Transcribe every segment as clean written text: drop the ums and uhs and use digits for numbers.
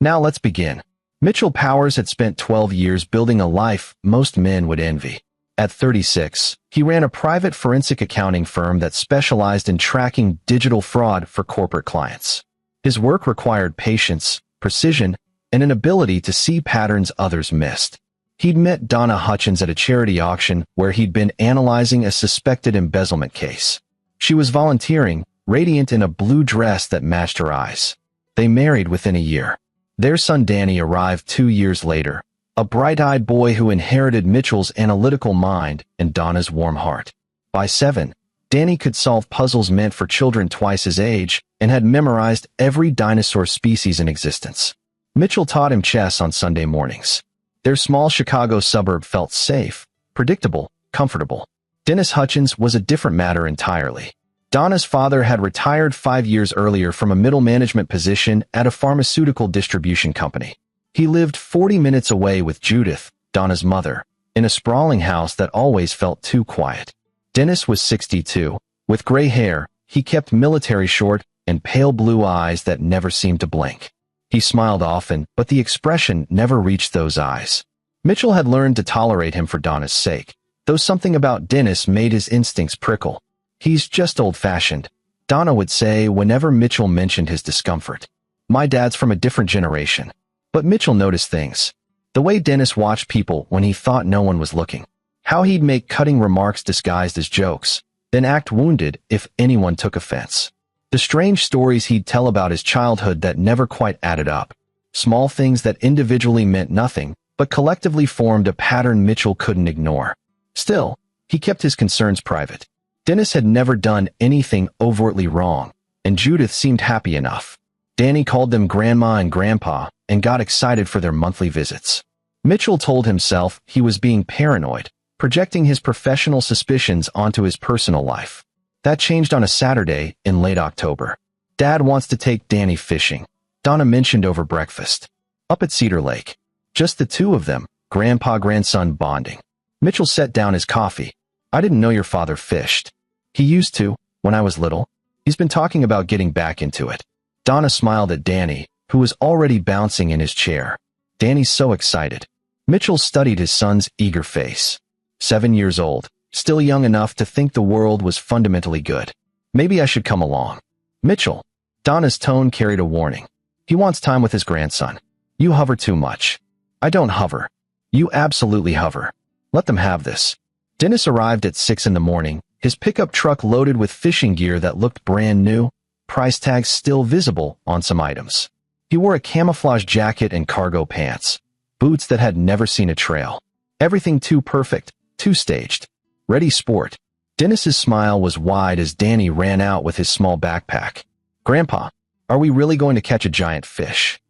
Now let's begin. Mitchell Powers had spent 12 years building a life most men would envy. At 36, he ran a private forensic accounting firm that specialized in tracking digital fraud for corporate clients. His work required patience, precision, and an ability to see patterns others missed. He'd met Donna Hutchins at a charity auction where he'd been analyzing a suspected embezzlement case. She was volunteering, radiant in a blue dress that matched her eyes. They married within a year. Their son Danny arrived 2 years later, a bright-eyed boy who inherited Mitchell's analytical mind and Donna's warm heart. By 7, Danny could solve puzzles meant for children twice his age and had memorized every dinosaur species in existence. Mitchell taught him chess on Sunday mornings. Their small Chicago suburb felt safe, predictable, comfortable. Dennis Hutchins was a different matter entirely. Donna's father had retired 5 years earlier from a middle management position at a pharmaceutical distribution company. He lived 40 minutes away with Judith, Donna's mother, in a sprawling house that always felt too quiet. Dennis was 62. With gray hair, he kept military short and pale blue eyes that never seemed to blink. He smiled often, but the expression never reached those eyes. Mitchell had learned to tolerate him for Donna's sake, though something about Dennis made his instincts prickle. "He's just old-fashioned," Donna would say whenever Mitchell mentioned his discomfort. "My dad's from a different generation." But Mitchell noticed things. The way Dennis watched people when he thought no one was looking. How he'd make cutting remarks disguised as jokes, then act wounded if anyone took offense. The strange stories he'd tell about his childhood that never quite added up. Small things that individually meant nothing, but collectively formed a pattern Mitchell couldn't ignore. Still, he kept his concerns private. Dennis had never done anything overtly wrong, and Judith seemed happy enough. Danny called them Grandma and Grandpa and got excited for their monthly visits. Mitchell told himself he was being paranoid, projecting his professional suspicions onto his personal life. That changed on a Saturday in late October. "Dad wants to take Danny fishing," Donna mentioned over breakfast. Up at Cedar Lake. Just the two of them, grandpa-grandson bonding. Mitchell set down his coffee. "I didn't know your father fished." "He used to, when I was little. He's been talking about getting back into it." Donna smiled at Danny, who was already bouncing in his chair. "Danny's so excited." Mitchell studied his son's eager face. 7 years old, still young enough to think the world was fundamentally good. "Maybe I should come along." "Mitchell." Donna's tone carried a warning. "He wants time with his grandson. You hover too much." "I don't hover." "You absolutely hover. Let them have this." Dennis arrived at 6 in the morning, his pickup truck loaded with fishing gear that looked brand new, price tags still visible on some items. He wore a camouflage jacket and cargo pants, boots that had never seen a trail. Everything too perfect, too staged. Ready sport. Dennis's smile was wide as Danny ran out with his small backpack. "Grandpa, are we really going to catch a giant fish?"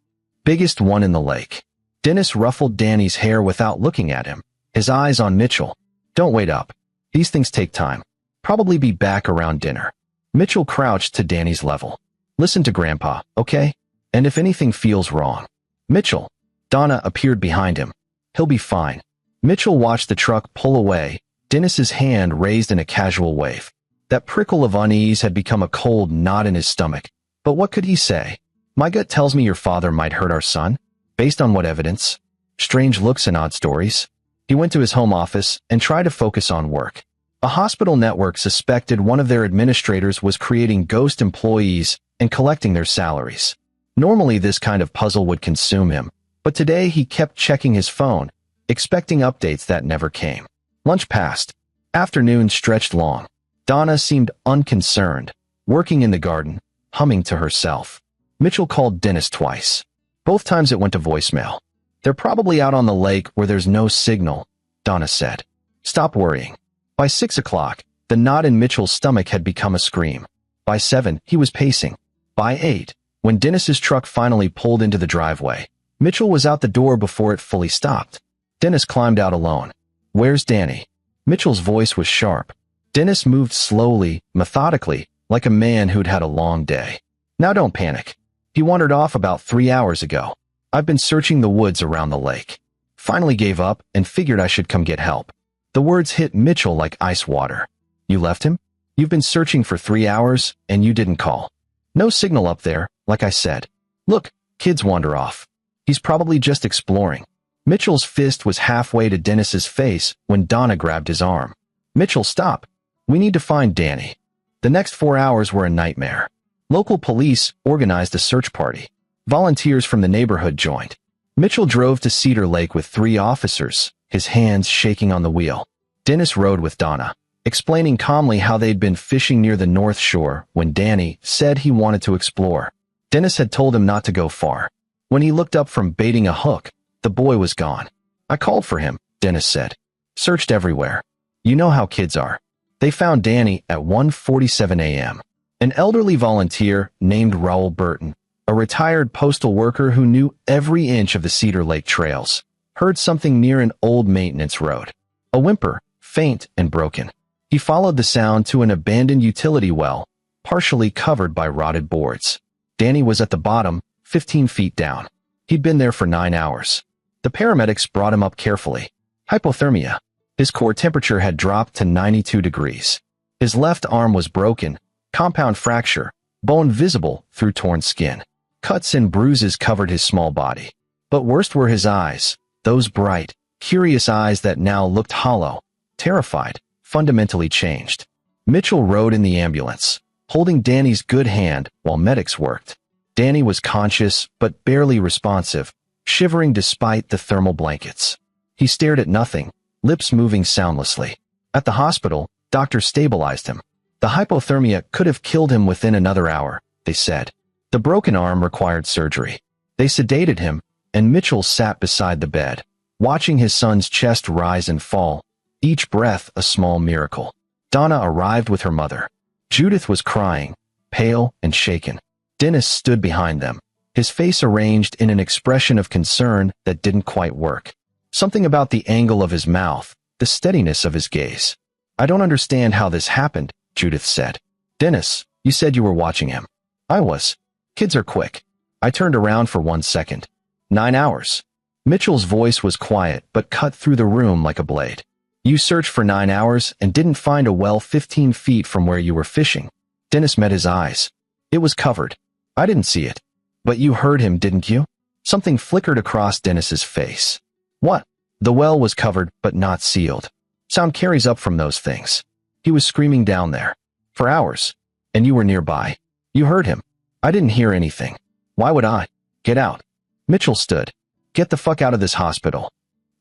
"Biggest one in the lake." Dennis ruffled Danny's hair without looking at him, his eyes on Mitchell. "Don't wait up. These things take time. Probably be back around dinner." Mitchell crouched to Danny's level. "Listen to Grandpa, okay? And if anything feels wrong." "Mitchell." Donna appeared behind him. "He'll be fine." Mitchell watched the truck pull away, Dennis's hand raised in a casual wave. That prickle of unease had become a cold knot in his stomach. But what could he say? "My gut tells me your father might hurt our son." Based on what evidence? Strange looks and odd stories. He went to his home office and tried to focus on work. A hospital network suspected one of their administrators was creating ghost employees and collecting their salaries. Normally this kind of puzzle would consume him, but today he kept checking his phone, expecting updates that never came. Lunch passed. Afternoon stretched long. Donna seemed unconcerned, working in the garden, humming to herself. Mitchell called Dennis twice. Both times it went to voicemail. "They're probably out on the lake where there's no signal," Donna said. "Stop worrying." By 6 o'clock, the knot in Mitchell's stomach had become a scream. By 7, he was pacing. By 8, when Dennis's truck finally pulled into the driveway, Mitchell was out the door before it fully stopped. Dennis climbed out alone. "Where's Danny?" Mitchell's voice was sharp. Dennis moved slowly, methodically, like a man who'd had a long day. "Now don't panic. He wandered off about 3 hours ago. I've been searching the woods around the lake. Finally gave up and figured I should come get help." The words hit Mitchell like ice water. "You left him? You've been searching for 3 hours, and you didn't call." "No signal up there, like I said. Look, kids wander off." He's probably just exploring. Mitchell's fist was halfway to Dennis's face when Donna grabbed his arm. Mitchell, stop. We need to find Danny. The next 4 hours were a nightmare. Local police organized a search party. Volunteers from the neighborhood joined. Mitchell drove to Cedar Lake with 3 officers, his hands shaking on the wheel. Dennis rode with Donna, explaining calmly how they'd been fishing near the North Shore when Danny said he wanted to explore. Dennis had told him not to go far. When he looked up from baiting a hook, the boy was gone. I called for him, Dennis said. Searched everywhere. You know how kids are. They found Danny at 1:47 a.m. An elderly volunteer named Raoul Burton, a retired postal worker who knew every inch of the Cedar Lake trails, heard something near an old maintenance road. A whimper, faint and broken. He followed the sound to an abandoned utility well, partially covered by rotted boards. Danny was at the bottom, 15 feet down. He'd been there for 9 hours. The paramedics brought him up carefully. Hypothermia. His core temperature had dropped to 92 degrees. His left arm was broken, compound fracture, bone visible through torn skin. Cuts and bruises covered his small body. But worst were his eyes, those bright, curious eyes that now looked hollow, terrified, fundamentally changed. Mitchell rode in the ambulance, holding Danny's good hand while medics worked. Danny was conscious but barely responsive, shivering despite the thermal blankets. He stared at nothing, lips moving soundlessly. At the hospital, doctors stabilized him. The hypothermia could have killed him within another hour, they said. The broken arm required surgery. They sedated him, and Mitchell sat beside the bed, watching his son's chest rise and fall, each breath a small miracle. Donna arrived with her mother. Judith was crying, pale and shaken. Dennis stood behind them, his face arranged in an expression of concern that didn't quite work. Something about the angle of his mouth, the steadiness of his gaze. I don't understand how this happened, Judith said. Dennis, you said you were watching him. I was. Kids are quick. I turned around for 1 second. 9 hours. Mitchell's voice was quiet but cut through the room like a blade. You searched for 9 hours and didn't find a well 15 feet from where you were fishing. Dennis met his eyes. It was covered. I didn't see it. But you heard him, didn't you? Something flickered across Dennis's face. What? The well was covered but not sealed. Sound carries up from those things. He was screaming down there. For hours. And you were nearby. You heard him. I didn't hear anything. Why would I? Get out. Mitchell stood. Get the fuck out of this hospital.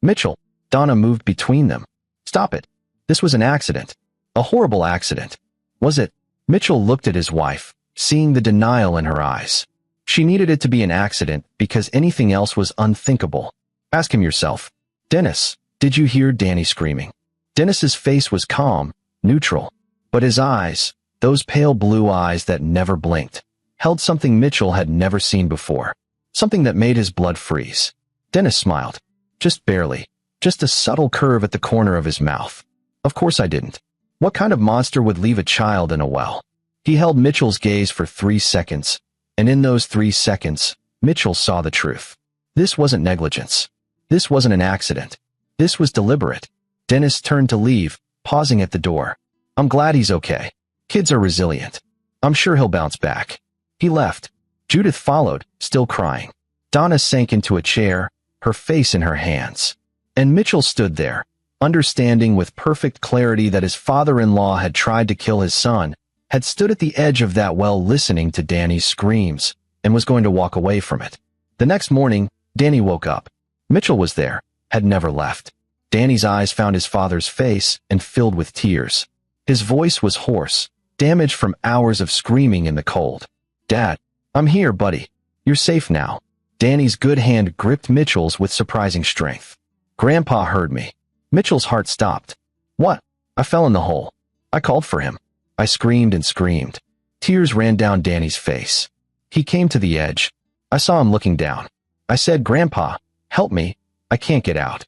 Mitchell. Donna moved between them. Stop it. This was an accident. A horrible accident. Was it? Mitchell looked at his wife, seeing the denial in her eyes. She needed it to be an accident because anything else was unthinkable. Ask him yourself. Dennis, did you hear Danny screaming? Dennis's face was calm, neutral. But his eyes, those pale blue eyes that never blinked, held something Mitchell had never seen before. Something that made his blood freeze. Dennis smiled. Just barely. Just a subtle curve at the corner of his mouth. Of course I didn't. What kind of monster would leave a child in a well? He held Mitchell's gaze for 3 seconds, and in those 3 seconds, Mitchell saw the truth. This wasn't negligence. This wasn't an accident. This was deliberate. Dennis turned to leave, pausing at the door. I'm glad he's okay. Kids are resilient. I'm sure he'll bounce back. He left. Judith followed, still crying. Donna sank into a chair, her face in her hands. And Mitchell stood there, understanding with perfect clarity that his father-in-law had tried to kill his son, had stood at the edge of that well listening to Danny's screams, and was going to walk away from it. The next morning, Danny woke up. Mitchell was there, had never left. Danny's eyes found his father's face and filled with tears. His voice was hoarse, damaged from hours of screaming in the cold. Dad, I'm here, buddy. You're safe now. Danny's good hand gripped Mitchell's with surprising strength. Grandpa heard me. Mitchell's heart stopped. What? I fell in the hole. I called for him. I screamed and screamed. Tears ran down Danny's face. He came to the edge. I saw him looking down. I said, Grandpa, help me. I can't get out.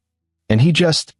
And he just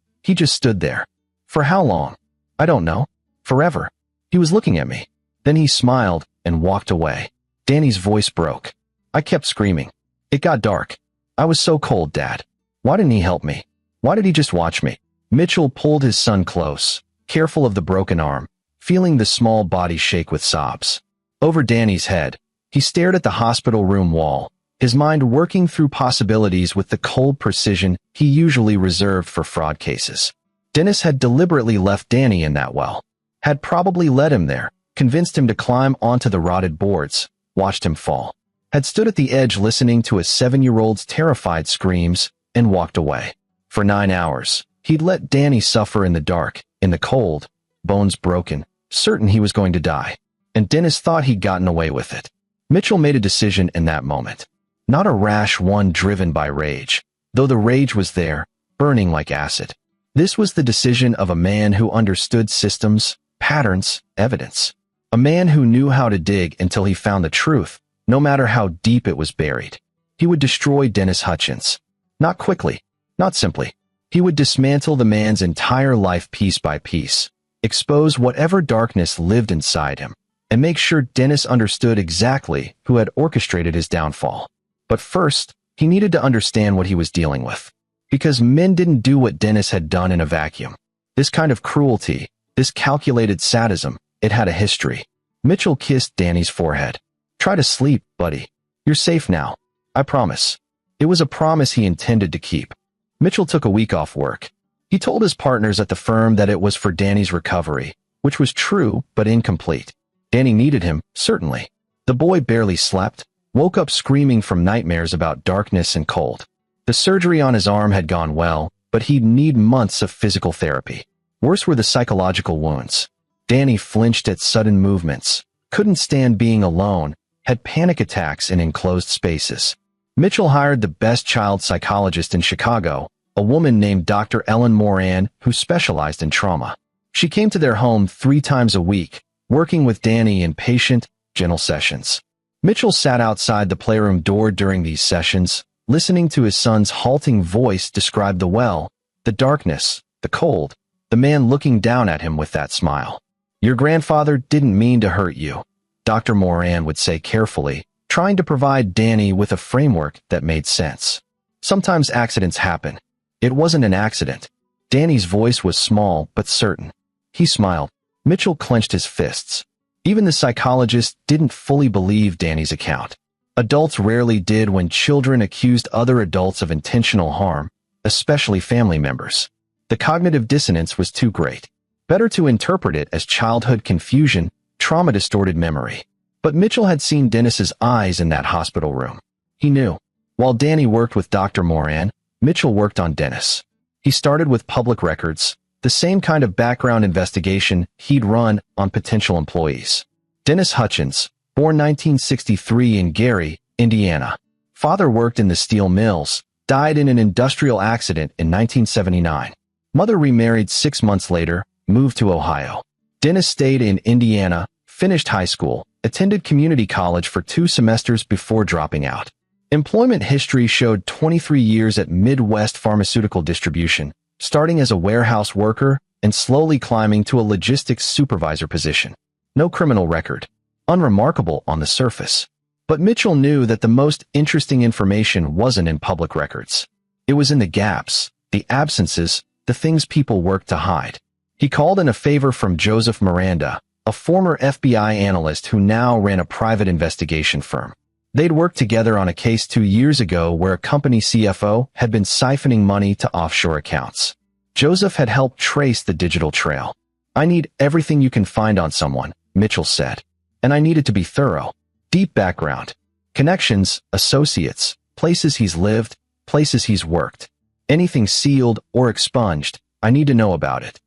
stood there. For how long? I don't know. Forever. He was looking at me. Then he smiled and walked away. Danny's voice broke. I kept screaming. It got dark. I was so cold, Dad. Why didn't he help me? Why did he just watch me? Mitchell pulled his son close, careful of the broken arm, feeling the small body shake with sobs. Over Danny's head, he stared at the hospital room wall, his mind working through possibilities with the cold precision he usually reserved for fraud cases. Dennis had deliberately left Danny in that well, had probably led him there, convinced him to climb onto the rotted boards, watched him fall, had stood at the edge listening to a 7-year-old's terrified screams, and walked away. For 9 hours, he'd let Danny suffer in the dark, in the cold, bones broken, certain he was going to die. And Dennis thought he'd gotten away with it. Mitchell made a decision in that moment. Not a rash one driven by rage, though the rage was there, burning like acid. This was the decision of a man who understood systems, patterns, evidence. A man who knew how to dig until he found the truth, no matter how deep it was buried. He would destroy Dennis Hutchins. Not quickly, not simply. He would dismantle the man's entire life piece by piece, expose whatever darkness lived inside him, and make sure Dennis understood exactly who had orchestrated his downfall. But first, he needed to understand what he was dealing with. Because men didn't do what Dennis had done in a vacuum. This kind of cruelty, this calculated sadism, it had a history. Mitchell kissed Danny's forehead. "Try to sleep, buddy. You're safe now. I promise." It was a promise he intended to keep. Mitchell took a week off work. He told his partners at the firm that it was for Danny's recovery, which was true but incomplete. Danny needed him, certainly. The boy barely slept, woke up screaming from nightmares about darkness and cold. The surgery on his arm had gone well, but he'd need months of physical therapy. Worse were the psychological wounds. Danny flinched at sudden movements, couldn't stand being alone, had panic attacks in enclosed spaces. Mitchell hired the best child psychologist in Chicago, a woman named Dr. Ellen Moran, who specialized in trauma. She came to their home 3 times a week, working with Danny in patient, gentle sessions. Mitchell sat outside the playroom door during these sessions, listening to his son's halting voice describe the well, the darkness, the cold, the man looking down at him with that smile. "Your grandfather didn't mean to hurt you," Dr. Moran would say carefully, trying to provide Danny with a framework that made sense. Sometimes accidents happen. It wasn't an accident. Danny's voice was small but certain. He smiled. Mitchell clenched his fists. Even the psychologist didn't fully believe Danny's account. Adults rarely did when children accused other adults of intentional harm, especially family members. The cognitive dissonance was too great. Better to interpret it as childhood confusion, trauma-distorted memory. But Mitchell had seen Dennis's eyes in that hospital room. He knew. While Danny worked with Dr. Moran, Mitchell worked on Dennis. He started with public records, the same kind of background investigation he'd run on potential employees. Dennis Hutchins, born 1963 in Gary, Indiana. Father worked in the steel mills, died in an industrial accident in 1979. Mother remarried 6 months later, moved to Ohio. Dennis stayed in Indiana, finished high school, attended community college for 2 semesters before dropping out. Employment history showed 23 years at Midwest Pharmaceutical Distribution, starting as a warehouse worker and slowly climbing to a logistics supervisor position. No criminal record. Unremarkable on the surface. But Mitchell knew that the most interesting information wasn't in public records. It was in the gaps, the absences, the things people worked to hide. He called in a favor from Joseph Miranda, a former FBI analyst who now ran a private investigation firm. They'd worked together on a case 2 years ago where a company CFO had been siphoning money to offshore accounts. Joseph had helped trace the digital trail. "I need everything you can find on someone," Mitchell said. "And I need it to be thorough. Deep background. Connections, associates, places he's lived, places he's worked. Anything sealed or expunged, I need to know about it."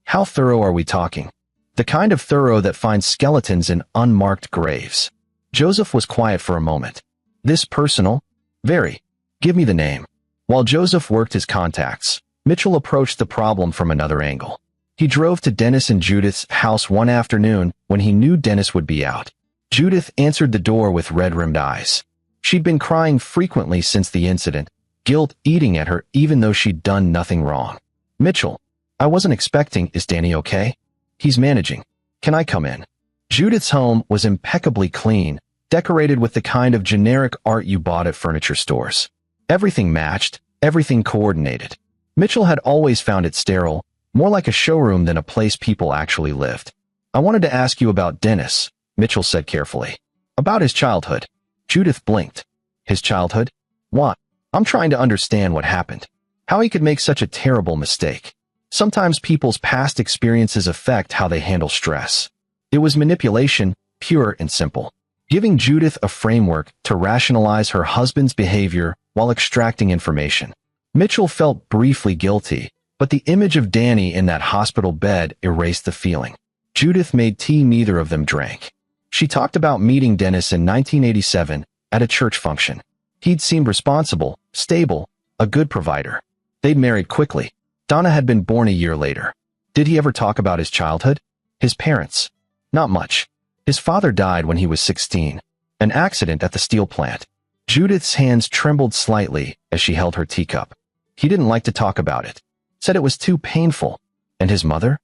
How thorough are we talking? The kind of thorough that finds skeletons in unmarked graves. Joseph was quiet for a moment. "This personal?" "Very. Give me the name." While Joseph worked his contacts, Mitchell approached the problem from another angle. He drove to Dennis and Judith's house one afternoon when he knew Dennis would be out. Judith answered the door with red-rimmed eyes. She'd been crying frequently since the incident, guilt eating at her even though she'd done nothing wrong. "Mitchell, I wasn't expecting. Is Danny okay?" "He's managing. Can I come in?" Judith's home was impeccably clean, decorated with the kind of generic art you bought at furniture stores. Everything matched, everything coordinated. Mitchell had always found it sterile, more like a showroom than a place people actually lived. "I wanted to ask you about Dennis," Mitchell said carefully. "About his childhood." Judith blinked. His childhood? What? I'm trying to understand what happened. How he could make such a terrible mistake. Sometimes people's past experiences affect how they handle stress. It was manipulation, pure and simple. Giving Judith a framework to rationalize her husband's behavior while extracting information. Mitchell felt briefly guilty, but the image of Danny in that hospital bed erased the feeling. Judith made tea neither of them drank. She talked about meeting Dennis in 1987 at a church function. He'd seemed responsible, stable, a good provider. They'd married quickly. Donna had been born a year later. Did he ever talk about his childhood? His parents? Not much. His father died when he was 16. An accident at the steel plant. Judith's hands trembled slightly as she held her teacup. He didn't like to talk about it. Said it was too painful. And his mother?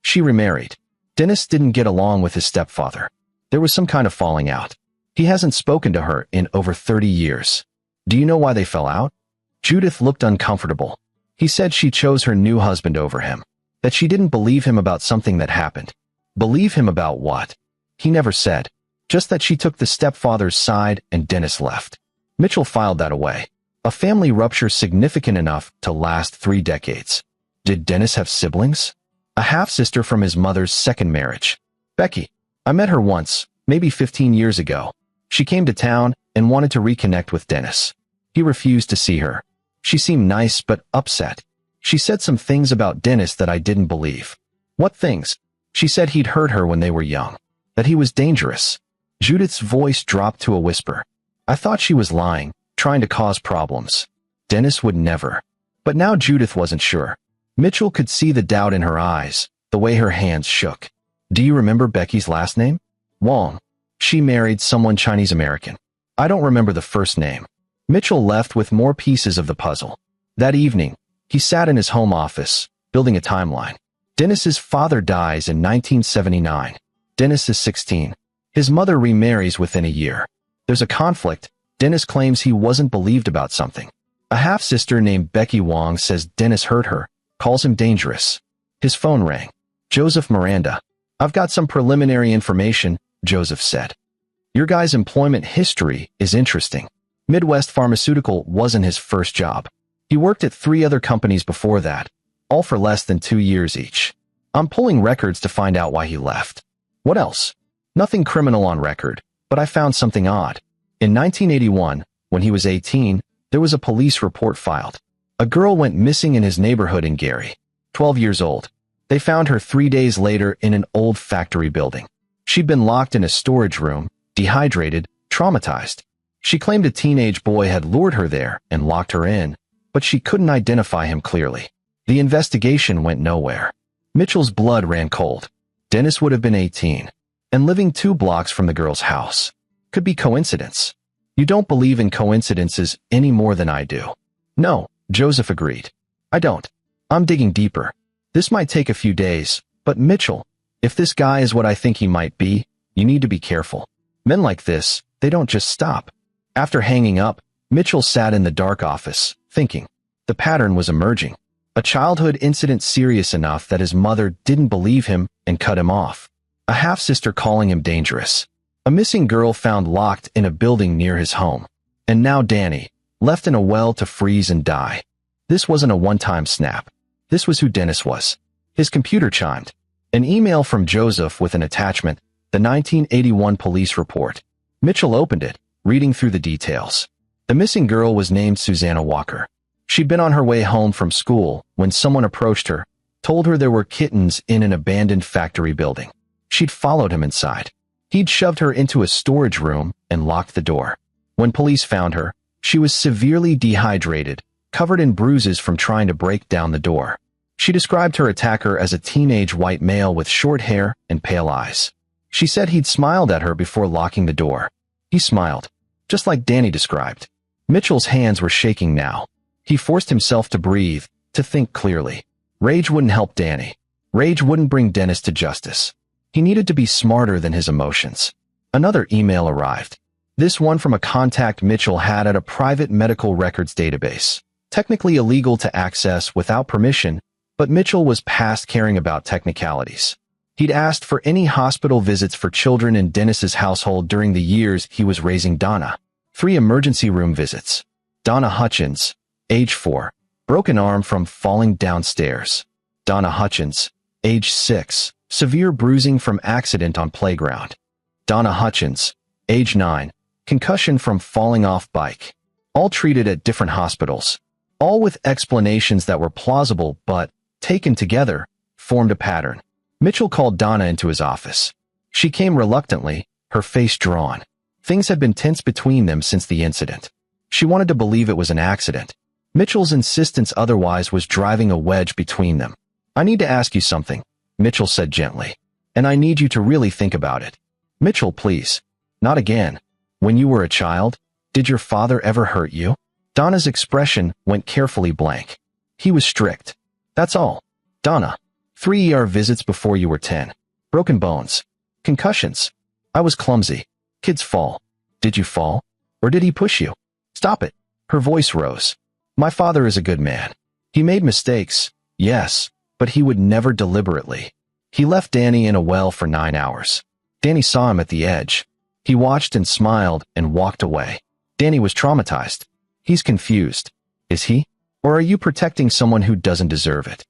She remarried. Dennis didn't get along with his stepfather. There was some kind of falling out. He hasn't spoken to her in over 30 years. Do you know why they fell out? Judith looked uncomfortable. He said she chose her new husband over him. That she didn't believe him about something that happened. Believe him about what? He never said. Just that she took the stepfather's side and Dennis left. Mitchell filed that away. A family rupture significant enough to last 3 decades. Did Dennis have siblings? A half-sister from his mother's second marriage. Becky. I met her once, maybe 15 years ago. She came to town and wanted to reconnect with Dennis. He refused to see her. She seemed nice but upset. She said some things about Dennis that I didn't believe. What things? She said he'd hurt her when they were young. That he was dangerous. Judith's voice dropped to a whisper. I thought she was lying, trying to cause problems. Dennis would never. But now Judith wasn't sure. Mitchell could see the doubt in her eyes, the way her hands shook. Do you remember Becky's last name? Wong. She married someone Chinese American. I don't remember the first name. Mitchell left with more pieces of the puzzle. That evening, he sat in his home office, building a timeline. Dennis's father dies in 1979. Dennis is 16. His mother remarries within a year. There's a conflict. Dennis claims he wasn't believed about something. A half-sister named Becky Wong says Dennis hurt her, calls him dangerous. His phone rang. Joseph Miranda. I've got some preliminary information, Joseph said. Your guy's employment history is interesting. Midwest Pharmaceutical wasn't his first job. He worked at 3 other companies before that, all for less than 2 years each. I'm pulling records to find out why he left. What else? Nothing criminal on record, but I found something odd. In 1981, when he was 18, there was a police report filed. A girl went missing in his neighborhood in Gary, 12 years old. They found her 3 days later in an old factory building. She'd been locked in a storage room, dehydrated, traumatized. She claimed a teenage boy had lured her there and locked her in, but she couldn't identify him clearly. The investigation went nowhere. Mitchell's blood ran cold. Dennis would have been 18, and living 2 blocks from the girl's house. Could be coincidence. You don't believe in coincidences any more than I do. No, Joseph agreed. I don't. I'm digging deeper. This might take a few days, but Mitchell, if this guy is what I think he might be, you need to be careful. Men like this, they don't just stop. After hanging up, Mitchell sat in the dark office, thinking. The pattern was emerging. A childhood incident serious enough that his mother didn't believe him and cut him off. A half-sister calling him dangerous. A missing girl found locked in a building near his home. And now Danny, left in a well to freeze and die. This wasn't a one-time snap. This was who Dennis was. His computer chimed. An email from Joseph with an attachment, the 1981 police report. Mitchell opened it, reading through the details. The missing girl was named Susanna Walker. She'd been on her way home from school when someone approached her, told her there were kittens in an abandoned factory building. She'd followed him inside. He'd shoved her into a storage room and locked the door. When police found her, she was severely dehydrated, covered in bruises from trying to break down the door. She described her attacker as a teenage white male with short hair and pale eyes. She said he'd smiled at her before locking the door. He smiled, just like Danny described. Mitchell's hands were shaking now. He forced himself to breathe, to think clearly. Rage wouldn't help Danny. Rage wouldn't bring Dennis to justice. He needed to be smarter than his emotions. Another email arrived. This one from a contact Mitchell had at a private medical records database. Technically illegal to access without permission, but Mitchell was past caring about technicalities. He'd asked for any hospital visits for children in Dennis's household during the years he was raising Donna. 3 emergency room visits. Donna Hutchins, age 4, broken arm from falling downstairs. Donna Hutchins, age 6, severe bruising from accident on playground. Donna Hutchins, age 9, concussion from falling off bike. All treated at different hospitals. All with explanations that were plausible but, taken together, formed a pattern. Mitchell called Donna into his office. She came reluctantly, her face drawn. Things had been tense between them since the incident. She wanted to believe it was an accident. Mitchell's insistence otherwise was driving a wedge between them. "I need to ask you something," Mitchell said gently. "And I need you to really think about it." "Mitchell, please. Not again. When you were a child, did your father ever hurt you?" Donna's expression went carefully blank. "He was strict. That's all." "Donna, 3 ER visits before you were 10. Broken bones. Concussions. I was clumsy. Kids fall. Did you fall? Or did he push you?" "Stop it." Her voice rose. "My father is a good man. He made mistakes, yes, but he would never deliberately. He left Danny in a well for 9 hours. Danny saw him at the edge. He watched and smiled and walked away. Danny was traumatized. He's confused. Is he? Or are you protecting someone who doesn't deserve it?"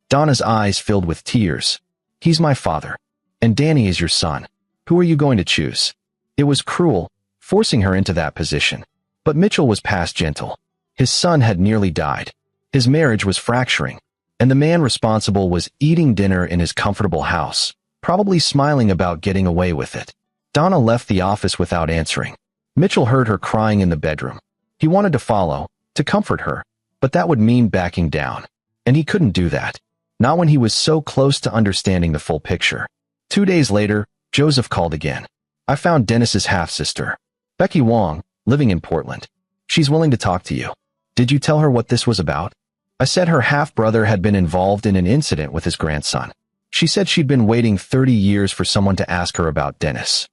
Donna's eyes filled with tears. "He's my father. And Danny is your son. Who are you going to choose?" It was cruel, forcing her into that position. But Mitchell was past gentle. His son had nearly died. His marriage was fracturing. And the man responsible was eating dinner in his comfortable house, probably smiling about getting away with it. Donna left the office without answering. Mitchell heard her crying in the bedroom. He wanted to follow, to comfort her, but that would mean backing down. And he couldn't do that. Not when he was so close to understanding the full picture. 2 days later, Joseph called again. "I found Dennis's half-sister, Becky Wong, living in Portland. She's willing to talk to you." "Did you tell her what this was about?" "I said her half-brother had been involved in an incident with his grandson. She said she'd been waiting 30 years for someone to ask her about Dennis."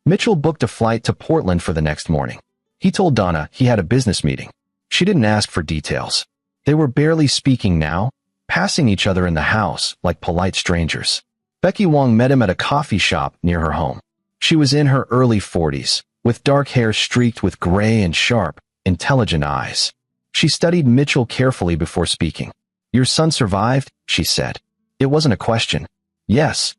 Mitchell booked a flight to Portland for the next morning. He told Donna he had a business meeting. She didn't ask for details. They were barely speaking now, passing each other in the house like polite strangers. Becky Wong met him at a coffee shop near her home. She was in her early 40s, with dark hair streaked with gray and sharp, intelligent eyes. She studied Mitchell carefully before speaking. "Your son survived?" she said. It wasn't a question. "Yes.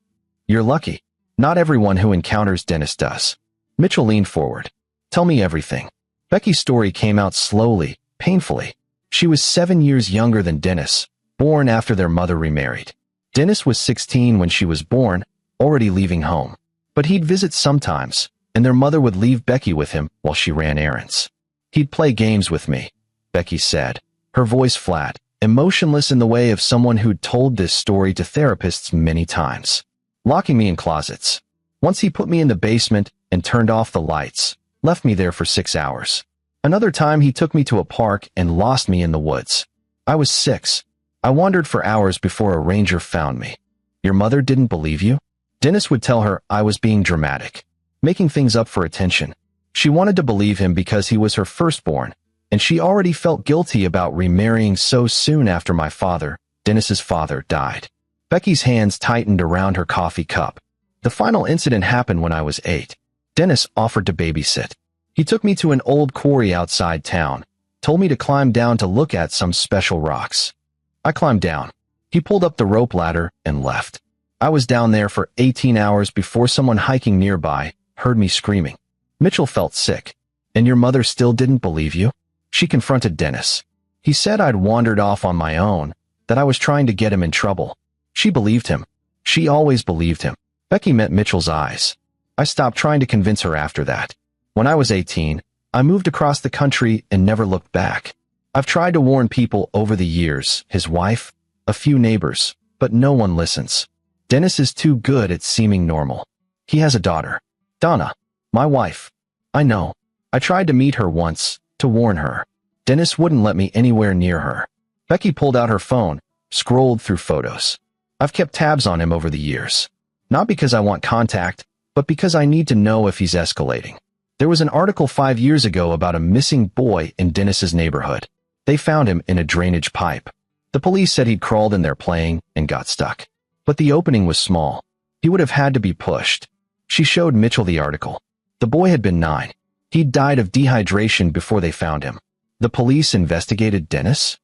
You're lucky. Not everyone who encounters Dennis does." Mitchell leaned forward. "Tell me everything." Becky's story came out slowly, painfully. She was 7 years younger than Dennis, born after their mother remarried. Dennis was 16 when she was born, already leaving home. But he'd visit sometimes, and their mother would leave Becky with him while she ran errands. "He'd play games with me," Becky said, her voice flat, emotionless in the way of someone who'd told this story to therapists many times. "Locking me in closets. Once he put me in the basement and turned off the lights, left me there for 6 hours. Another time he took me to a park and lost me in the woods. I was 6. I wandered for hours before a ranger found me." "Your mother didn't believe you?" Dennis would tell her I was being dramatic, making things up for attention. She wanted to believe him because he was her firstborn, and she already felt guilty about remarrying so soon after my father, Dennis's father, died. Becky's hands tightened around her coffee cup. "The final incident happened when I was 8. Dennis offered to babysit. He took me to an old quarry outside town, told me to climb down to look at some special rocks. I climbed down. He pulled up the rope ladder and left. I was down there for 18 hours before someone hiking nearby heard me screaming." Mitchell felt sick. "And your mother still didn't believe you?" She confronted Dennis. "He said I'd wandered off on my own, that I was trying to get him in trouble." She believed him. She always believed him. Becky met Mitchell's eyes. "I stopped trying to convince her after that. When I was 18, I moved across the country and never looked back. I've tried to warn people over the years, his wife, a few neighbors, but no one listens. Dennis is too good at seeming normal. He has a daughter. Donna, my wife. I know. I tried to meet her once, to warn her. Dennis wouldn't let me anywhere near her." Becky pulled out her phone, scrolled through photos. "I've kept tabs on him over the years. Not because I want contact, but because I need to know if he's escalating. There was an article 5 years ago about a missing boy in Dennis's neighborhood. They found him in a drainage pipe. The police said he'd crawled in there playing and got stuck. But the opening was small. He would have had to be pushed." She showed Mitchell the article. The boy had been 9. He'd died of dehydration before they found him. The police investigated Dennis?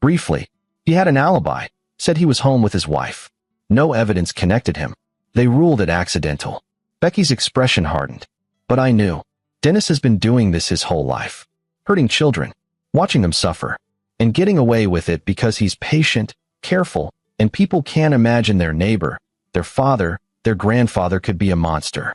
Briefly. He had an alibi, said he was home with his wife. No evidence connected him. They ruled it accidental. Becky's expression hardened. But I knew. Dennis has been doing this his whole life. Hurting children, watching them suffer, and getting away with it because he's patient, careful, and people can't imagine their neighbor, their father, their grandfather could be a monster.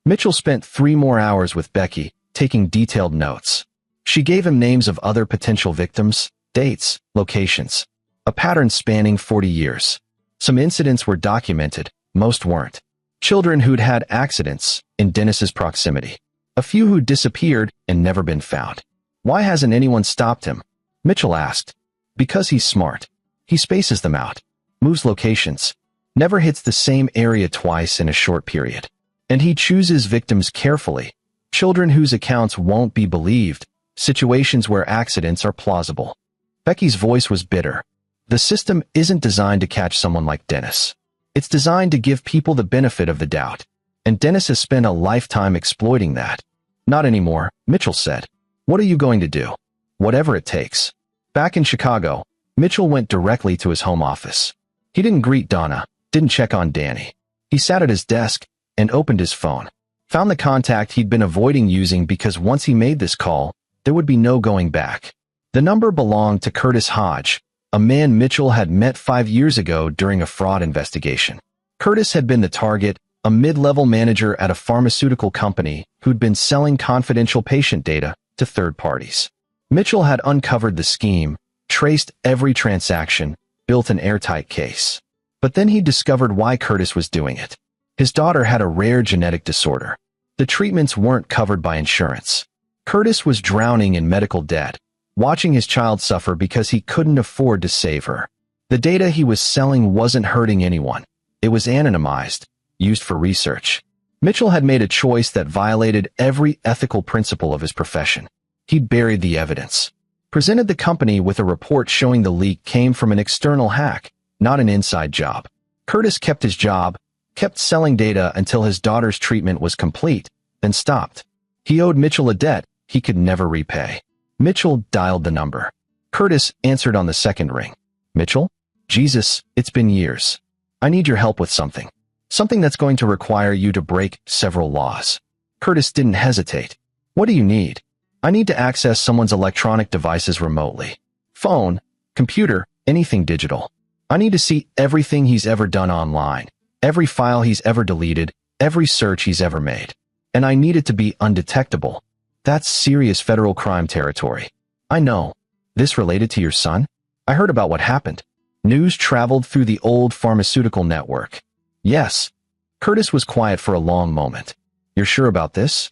Mitchell spent 3 more hours with Becky, taking detailed notes. She gave him names of other potential victims, dates, locations. A pattern spanning 40 years. Some incidents were documented, most weren't. Children who'd had accidents in Dennis's proximity. A few who'd disappeared and never been found. Why hasn't anyone stopped him? Mitchell asked. Because he's smart. He spaces them out. Moves locations. Never hits the same area twice in a short period. And he chooses victims carefully. Children whose accounts won't be believed. Situations where accidents are plausible. Becky's voice was bitter. The system isn't designed to catch someone like Dennis. It's designed to give people the benefit of the doubt. And Dennis has spent a lifetime exploiting that. Not anymore, Mitchell said. What are you going to do? Whatever it takes. Back in Chicago, Mitchell went directly to his home office. He didn't greet Donna, didn't check on Danny. He sat at his desk and opened his phone. Found the contact he'd been avoiding using because once he made this call, there would be no going back. The number belonged to Curtis Hodge, a man Mitchell had met 5 years ago during a fraud investigation. Curtis had been the target, a mid-level manager at a pharmaceutical company who'd been selling confidential patient data to third parties. Mitchell had uncovered the scheme, traced every transaction, built an airtight case. But then he discovered why Curtis was doing it. His daughter had a rare genetic disorder. The treatments weren't covered by insurance. Curtis was drowning in medical debt, watching his child suffer because he couldn't afford to save her. The data he was selling wasn't hurting anyone. It was anonymized, used for research. Mitchell had made a choice that violated every ethical principle of his profession. He'd buried the evidence. Presented the company with a report showing the leak came from an external hack, not an inside job. Curtis kept his job, kept selling data until his daughter's treatment was complete, then stopped. He owed Mitchell a debt he could never repay. Mitchell dialed the number. Curtis answered on the second ring. Mitchell? Jesus, it's been years. I need your help with something. Something that's going to require you to break several laws. Curtis didn't hesitate. What do you need? I need to access someone's electronic devices remotely. Phone, computer, anything digital. I need to see everything he's ever done online, every file he's ever deleted, every search he's ever made. And I need it to be undetectable. That's serious federal crime territory. I know. This related to your son? I heard about what happened. News traveled through the old pharmaceutical network. Yes. Curtis was quiet for a long moment. You're sure about this?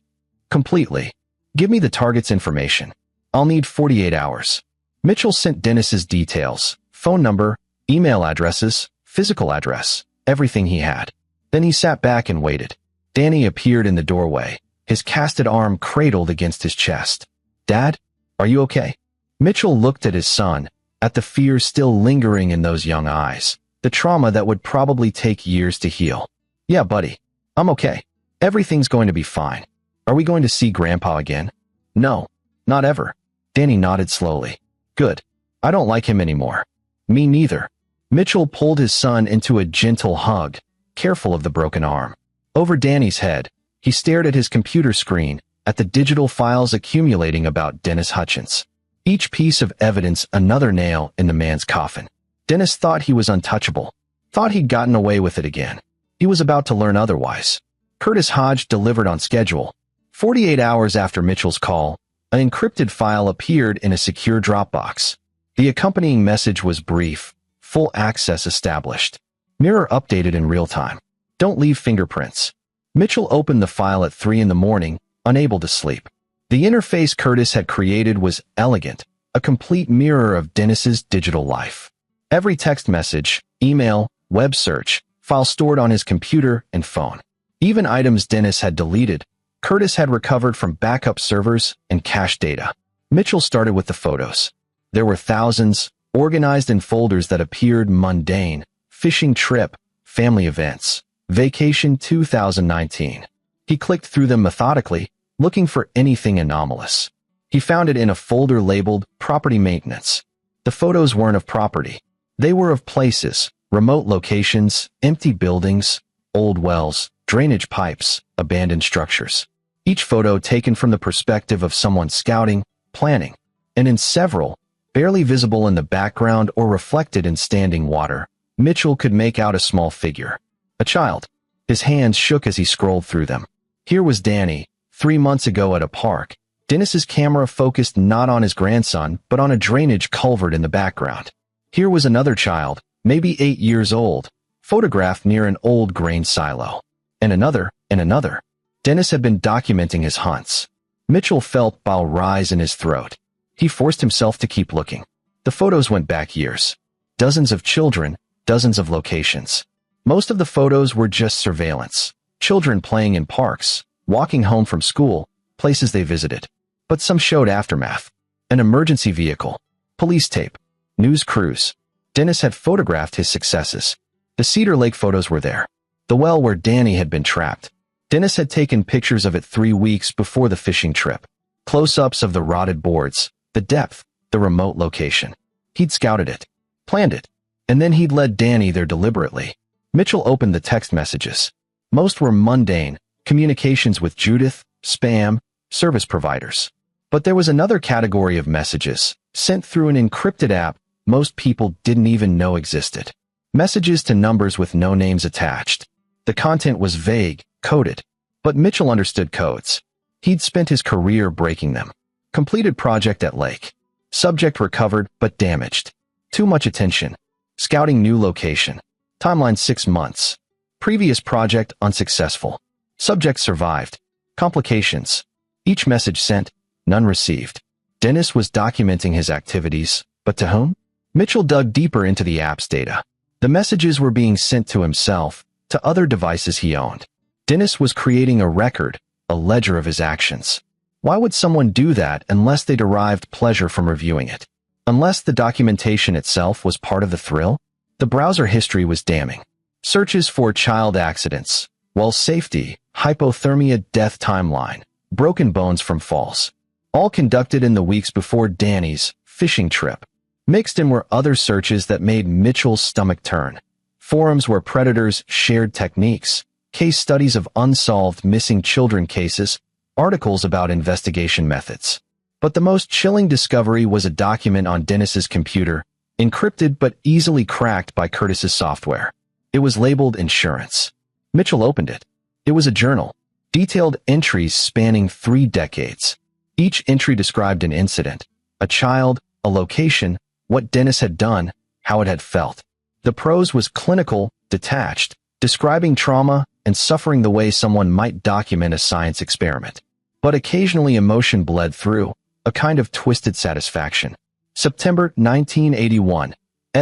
Completely. Give me the target's information. I'll need 48 hours. Mitchell sent Dennis's details, phone number, email addresses, physical address, everything he had. Then he sat back and waited. Danny appeared in the doorway, his casted arm cradled against his chest. Dad, are you okay? Mitchell looked at his son, at the fear still lingering in those young eyes, the trauma that would probably take years to heal. Yeah, buddy. I'm okay. Everything's going to be fine. Are we going to see Grandpa again? No, not ever. Danny nodded slowly. Good. I don't like him anymore. Me neither. Mitchell pulled his son into a gentle hug, careful of the broken arm. Over Danny's head, he stared at his computer screen, at the digital files accumulating about Dennis Hutchins. Each piece of evidence another nail in the man's coffin. Dennis thought he was untouchable, thought he'd gotten away with it again. He was about to learn otherwise. Curtis Hodge delivered on schedule. 48 hours after Mitchell's call, an encrypted file appeared in a secure Dropbox. The accompanying message was brief, full access established. Mirror updated in real time. Don't leave fingerprints. Mitchell opened the file at 3 in the morning, unable to sleep. The interface Curtis had created was elegant, a complete mirror of Dennis's digital life. Every text message, email, web search, file stored on his computer and phone. Even items Dennis had deleted, Curtis had recovered from backup servers and cached data. Mitchell started with the photos. There were thousands, organized in folders that appeared mundane: fishing trip, family events, vacation 2019. He clicked through them methodically, looking for anything anomalous. He found it in a folder labeled Property Maintenance. The photos weren't of property. They were of places, remote locations, empty buildings, old wells, drainage pipes, abandoned structures. Each photo taken from the perspective of someone scouting, planning, and in several, barely visible in the background or reflected in standing water, Mitchell could make out a small figure. A child. His hands shook as he scrolled through them. Here was Danny, 3 months ago at a park. Dennis's camera focused not on his grandson, but on a drainage culvert in the background. Here was another child, maybe 8 years old, photographed near an old grain silo. And another, and another. Dennis had been documenting his hunts. Mitchell felt bile rise in his throat. He forced himself to keep looking. The photos went back years. Dozens of children, dozens of locations. Most of the photos were just surveillance. Children playing in parks, walking home from school, places they visited. But some showed aftermath. An emergency vehicle, police tape, news crews. Dennis had photographed his successes. The Cedar Lake photos were there. The well where Danny had been trapped. Dennis had taken pictures of it 3 weeks before the fishing trip. Close-ups of the rotted boards, the depth, the remote location. He'd scouted it, planned it, and then he'd led Danny there deliberately. Mitchell opened the text messages. Most were mundane, communications with Judith, spam, service providers. But there was another category of messages, sent through an encrypted app most people didn't even know existed. Messages to numbers with no names attached. The content was vague, coded, but Mitchell understood codes. He'd spent his career breaking them. Completed project at lake. Subject recovered but damaged. Too much attention. Scouting new location. Timeline 6 months. Previous project unsuccessful. Subject survived. Complications. Each message sent, none received. Dennis was documenting his activities, but to whom? Mitchell dug deeper into the app's data. The messages were being sent to himself, to other devices he owned. Dennis was creating a record, a ledger of his actions. Why would someone do that unless they derived pleasure from reviewing it? Unless the documentation itself was part of the thrill? The browser history was damning. Searches for child accidents, well safety, hypothermia death timeline, broken bones from falls. All conducted in the weeks before Danny's fishing trip. Mixed in were other searches that made Mitchell's stomach turn. Forums where predators shared techniques, case studies of unsolved missing children cases, articles about investigation methods. But the most chilling discovery was a document on Dennis's computer, encrypted but easily cracked by Curtis's software. It was labeled insurance. Mitchell opened it. It was a journal. Detailed entries spanning 3 decades. Each entry described an incident, a child, a location, what Dennis had done, how it had felt. The prose was clinical, detached, describing trauma and suffering the way someone might document a science experiment. But occasionally emotion bled through, a kind of twisted satisfaction. September 1981,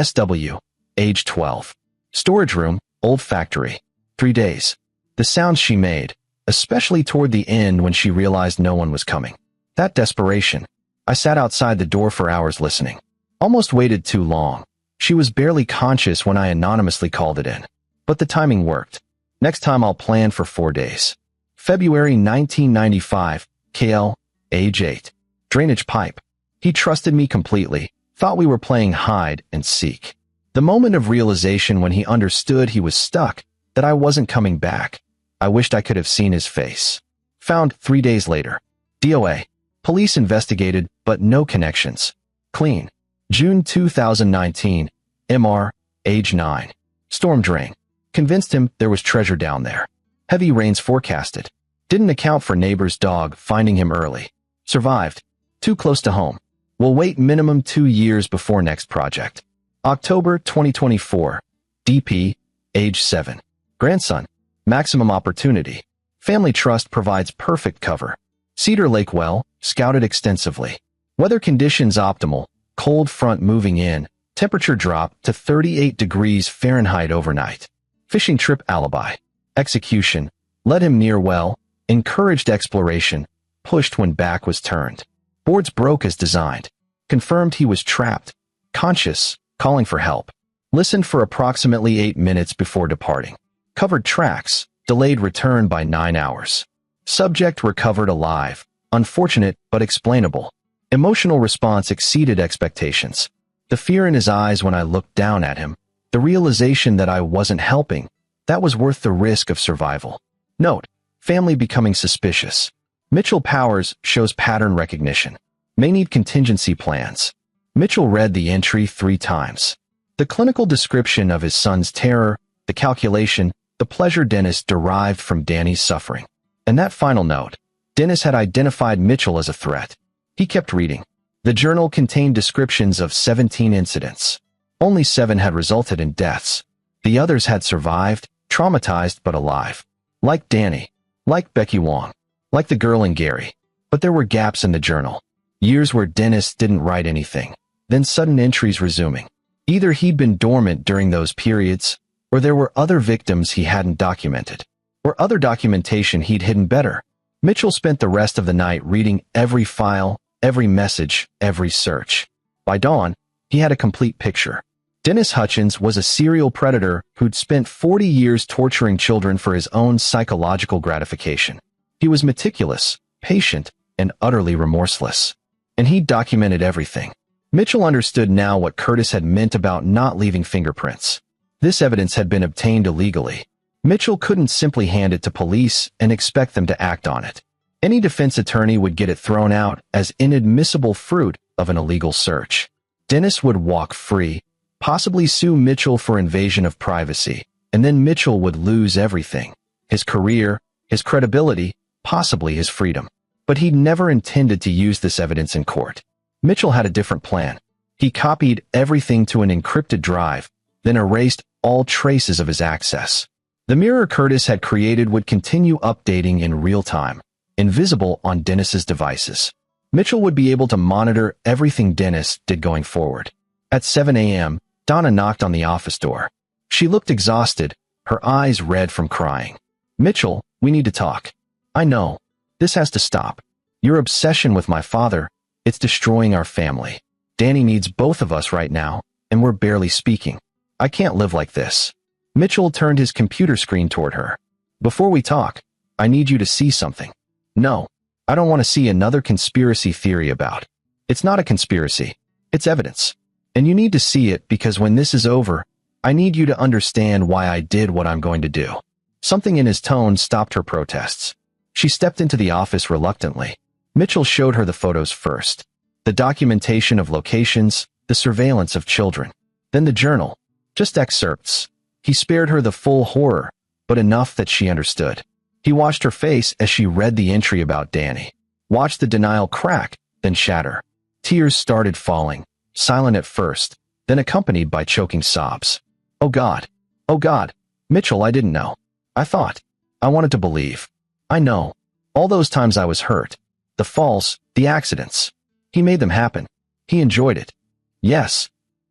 SW, age 12. Storage room, old factory. 3 days. The sounds she made, especially toward the end when she realized no one was coming. That desperation. I sat outside the door for hours listening. Almost waited too long. She was barely conscious when I anonymously called it in. But the timing worked. Next time I'll plan for 4 days. February 1995, KL, age 8. Drainage pipe. He trusted me completely, thought we were playing hide and seek. The moment of realization when he understood he was stuck, that I wasn't coming back. I wished I could have seen his face. Found 3 days later. DOA. Police investigated, but no connections. Clean. June 2019, MR, age 9. Storm drain. Convinced him there was treasure down there. Heavy rains forecasted. Didn't account for neighbor's dog finding him early. Survived. Too close to home. Will wait minimum 2 years before next project. October 2024. DP, age 7. Grandson. Maximum opportunity. Family trust provides perfect cover. Cedar Lake well, scouted extensively. Weather conditions optimal. Cold front moving in, temperature drop to 38 degrees Fahrenheit overnight. Fishing trip alibi. Execution. Led him near well, encouraged exploration, pushed when back was turned. Boards broke as designed. Confirmed he was trapped. Conscious, calling for help. Listened for approximately 8 minutes before departing. Covered tracks, delayed return by 9 hours. Subject recovered alive. Unfortunate but explainable. Emotional response exceeded expectations. The fear in his eyes when I looked down at him. The realization that I wasn't helping. That was worth the risk of survival. Note: family becoming suspicious. Mitchell Powers shows pattern recognition. May need contingency plans. Mitchell read the entry 3 times. The clinical description of his son's terror, the calculation, the pleasure Dennis derived from Danny's suffering. And that final note. Dennis had identified Mitchell as a threat. He kept reading. The journal contained descriptions of 17 incidents. Only 7 had resulted in deaths. The others had survived, traumatized but alive. Like Danny. Like Becky Wong. Like the girl in Gary. But there were gaps in the journal. Years where Dennis didn't write anything. Then sudden entries resuming. Either he'd been dormant during those periods, or there were other victims he hadn't documented. Or other documentation he'd hidden better. Mitchell spent the rest of the night reading every file, every message, every search. By dawn, he had a complete picture. Dennis Hutchins was a serial predator who'd spent 40 years torturing children for his own psychological gratification. He was meticulous, patient, and utterly remorseless. And he'd documented everything. Mitchell understood now what Curtis had meant about not leaving fingerprints. This evidence had been obtained illegally. Mitchell couldn't simply hand it to police and expect them to act on it. Any defense attorney would get it thrown out as inadmissible fruit of an illegal search. Dennis would walk free, possibly sue Mitchell for invasion of privacy, and then Mitchell would lose everything. His career, his credibility, possibly his freedom. But he'd never intended to use this evidence in court. Mitchell had a different plan. He copied everything to an encrypted drive, then erased all traces of his access. The mirror Curtis had created would continue updating in real time, invisible on Dennis's devices. Mitchell would be able to monitor everything Dennis did going forward. At 7 a.m., Donna knocked on the office door. She looked exhausted, her eyes red from crying. "Mitchell, we need to talk." "I know. This has to stop. Your obsession with my father, it's destroying our family. Danny needs both of us right now, and we're barely speaking. I can't live like this." Mitchell turned his computer screen toward her. "Before we talk, I need you to see something." "No, I don't want to see another conspiracy theory about." "It's not a conspiracy. It's evidence. And you need to see it because when this is over, I need you to understand why I did what I'm going to do." Something in his tone stopped her protests. She stepped into the office reluctantly. Mitchell showed her the photos first. The documentation of locations, the surveillance of children. Then the journal. Just excerpts. He spared her the full horror, but enough that she understood. He watched her face as she read the entry about Danny. Watched the denial crack, then shatter. Tears started falling, silent at first, then accompanied by choking sobs. "Oh God. Oh God. Mitchell, I didn't know. I thought. I wanted to believe. I know. All those times I was hurt. The falls, the accidents. He made them happen. He enjoyed it. Yes.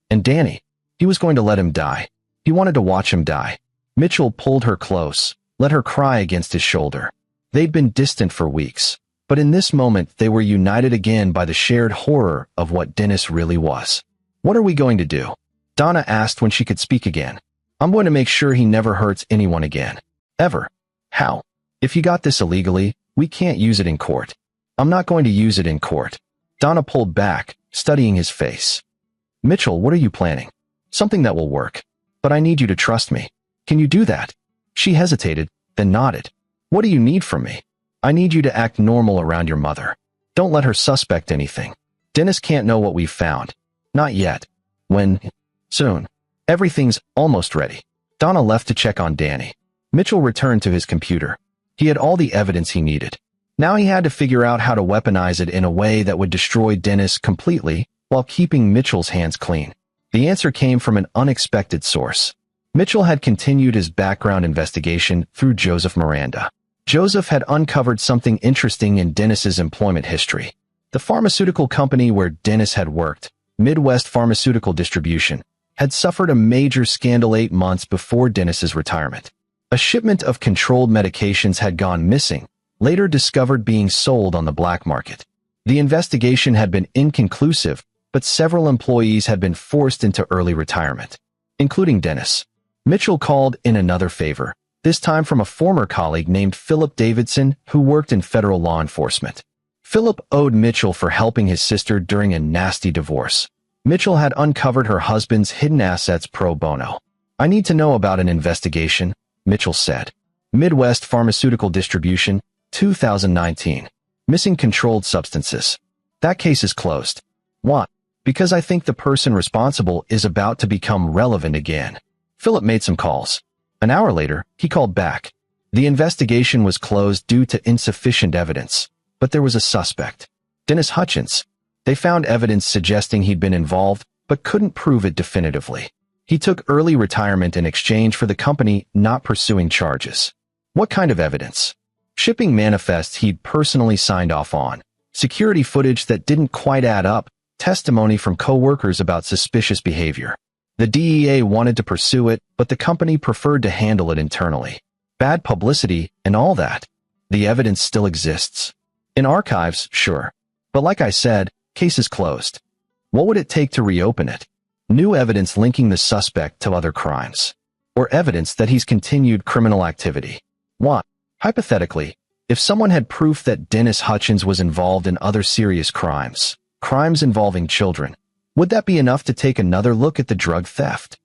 And Danny. He was going to let him die. He wanted to watch him die." Mitchell pulled her close, let her cry against his shoulder. They'd been distant for weeks, but in this moment they were united again by the shared horror of what Dennis really was. "What are we going to do?" Donna asked when she could speak again. "I'm going to make sure he never hurts anyone again. Ever." "How?" "If you got this illegally, we can't use it in court." "I'm not going to use it in court." Donna pulled back, studying his face. "Mitchell, what are you planning?" "Something that will work. But I need you to trust me. Can you do that?" She hesitated, then nodded. "What do you need from me?" "I need you to act normal around your mother. Don't let her suspect anything. Dennis can't know what we've found. Not yet. When? Soon. Everything's almost ready." Donna left to check on Danny. Mitchell returned to his computer. He had all the evidence he needed. Now he had to figure out how to weaponize it in a way that would destroy Dennis completely while keeping Mitchell's hands clean. The answer came from an unexpected source. Mitchell had continued his background investigation through Joseph Miranda. Joseph had uncovered something interesting in Dennis's employment history. The pharmaceutical company where Dennis had worked, Midwest Pharmaceutical Distribution, had suffered a major scandal 8 months before Dennis's retirement. A shipment of controlled medications had gone missing, later discovered being sold on the black market. The investigation had been inconclusive, but several employees had been forced into early retirement, including Dennis. Mitchell called in another favor. this time from a former colleague named Philip Davidson who worked in federal law enforcement. Philip owed Mitchell for helping his sister during a nasty divorce. Mitchell had uncovered her husband's hidden assets pro bono. "I need to know about an investigation," Mitchell said. Midwest Pharmaceutical Distribution, 2019. Missing controlled substances. "That case is closed." "What?" "Because I think the person responsible is about to become relevant again." Philip made some calls. An hour later, he called back. The investigation was closed due to insufficient evidence, but there was a suspect. Dennis Hutchins. They found evidence suggesting he'd been involved, but couldn't prove it definitively. He took early retirement in exchange for the company not pursuing charges. What kind of evidence? Shipping manifests he'd personally signed off on, security footage that didn't quite add up, testimony from co-workers about suspicious behavior. The DEA wanted to pursue it, but the company preferred to handle it internally. Bad publicity and all that. The evidence still exists. In archives, sure. But like I said, case is closed. What would it take to reopen it? New evidence linking the suspect to other crimes. Or evidence that he's continued criminal activity. What? Hypothetically, if someone had proof that Dennis Hutchins was involved in other serious crimes involving children, would that be enough to take another look at the drug theft?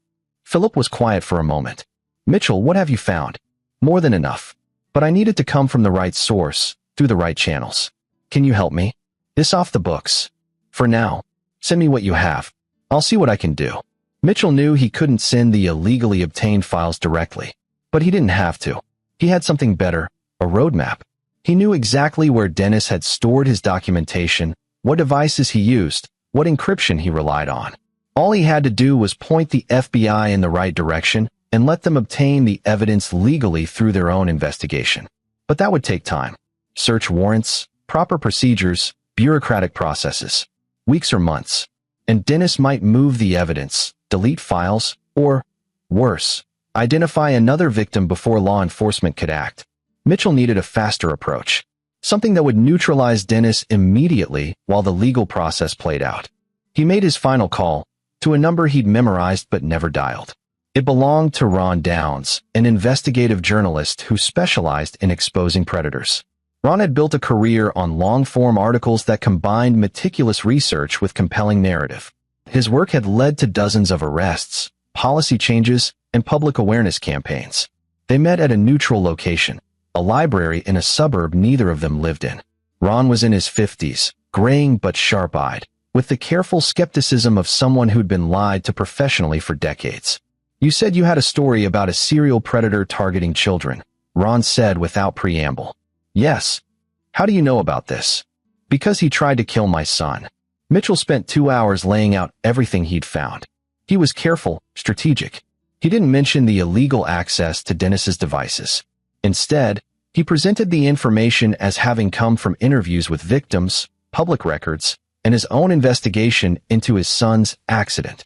Philip was quiet for a moment. "Mitchell, what have you found?" "More than enough. But I need it to come from the right source, through the right channels. Can you help me?" "This off the books. For now. Send me what you have. I'll see what I can do." Mitchell knew he couldn't send the illegally obtained files directly, but he didn't have to. He had something better, a roadmap. He knew exactly where Dennis had stored his documentation, what devices he used, what encryption he relied on. All he had to do was point the FBI in the right direction and let them obtain the evidence legally through their own investigation. But that would take time. Search warrants, proper procedures, bureaucratic processes. Weeks or months. And Dennis might move the evidence, delete files, or, worse, identify another victim before law enforcement could act. Mitchell needed a faster approach. Something that would neutralize Dennis immediately while the legal process played out. He made his final call, to a number he'd memorized but never dialed. It belonged to Ron Downs, an investigative journalist who specialized in exposing predators. Ron had built a career on long-form articles that combined meticulous research with compelling narrative. His work had led to dozens of arrests, policy changes, and public awareness campaigns. They met at a neutral location, a library in a suburb neither of them lived in. Ron was in his 50s, graying but sharp-eyed, with the careful skepticism of someone who'd been lied to professionally for decades. "You said you had a story about a serial predator targeting children," Ron said without preamble. "Yes. How do you know about this?" "Because he tried to kill my son." Mitchell spent 2 hours laying out everything he'd found. He was careful, strategic. He didn't mention the illegal access to Dennis's devices. Instead, he presented the information as having come from interviews with victims, public records, and his own investigation into his son's accident.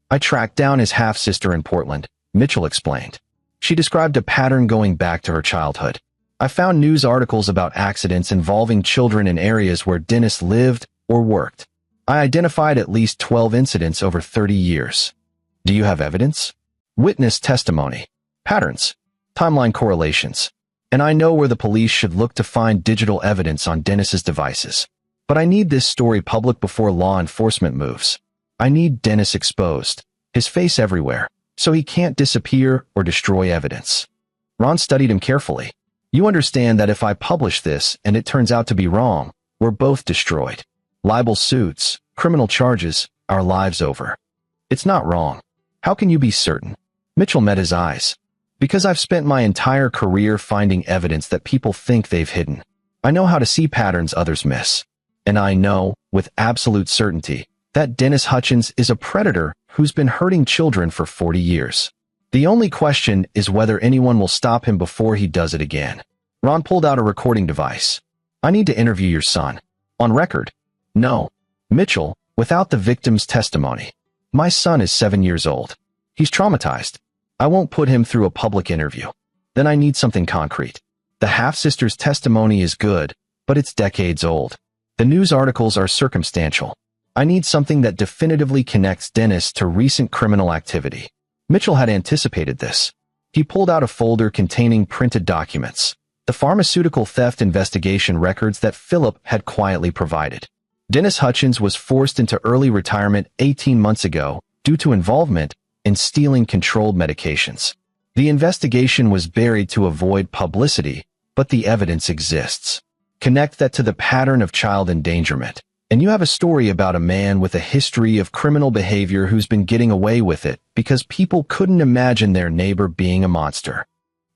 "I tracked down his half-sister in Portland," Mitchell explained. "She described a pattern going back to her childhood. I found news articles about accidents involving children in areas where Dennis lived or worked. I identified at least 12 incidents over 30 years. Do you have evidence? Witness testimony, patterns, timeline correlations. And I know where the police should look to find digital evidence on Dennis's devices. But I need this story public before law enforcement moves. I need Dennis exposed, his face everywhere, so he can't disappear or destroy evidence." Ron studied him carefully. "You understand that if I publish this and it turns out to be wrong, we're both destroyed. Libel suits, criminal charges, our lives over." "It's not wrong. How can you be certain?" Mitchell met his eyes. "Because I've spent my entire career finding evidence that people think they've hidden. I know how to see patterns others miss. And I know, with absolute certainty, that Dennis Hutchins is a predator who's been hurting children for 40 years. The only question is whether anyone will stop him before he does it again." Ron pulled out a recording device. "I need to interview your son. On record." "No." Mitchell, without the victim's testimony. "My son is 7 years old. He's traumatized. I won't put him through a public interview. Then I need something concrete. The half-sister's testimony is good, but it's decades old. The news articles are circumstantial. I need something that definitively connects Dennis to recent criminal activity." Mitchell had anticipated this. He pulled out a folder containing printed documents, the pharmaceutical theft investigation records that Philip had quietly provided. Dennis Hutchins was forced into early retirement 18 months ago due to involvement in stealing controlled medications. The investigation was buried to avoid publicity, but the evidence exists. Connect that to the pattern of child endangerment, and you have a story about a man with a history of criminal behavior who's been getting away with it because people couldn't imagine their neighbor being a monster.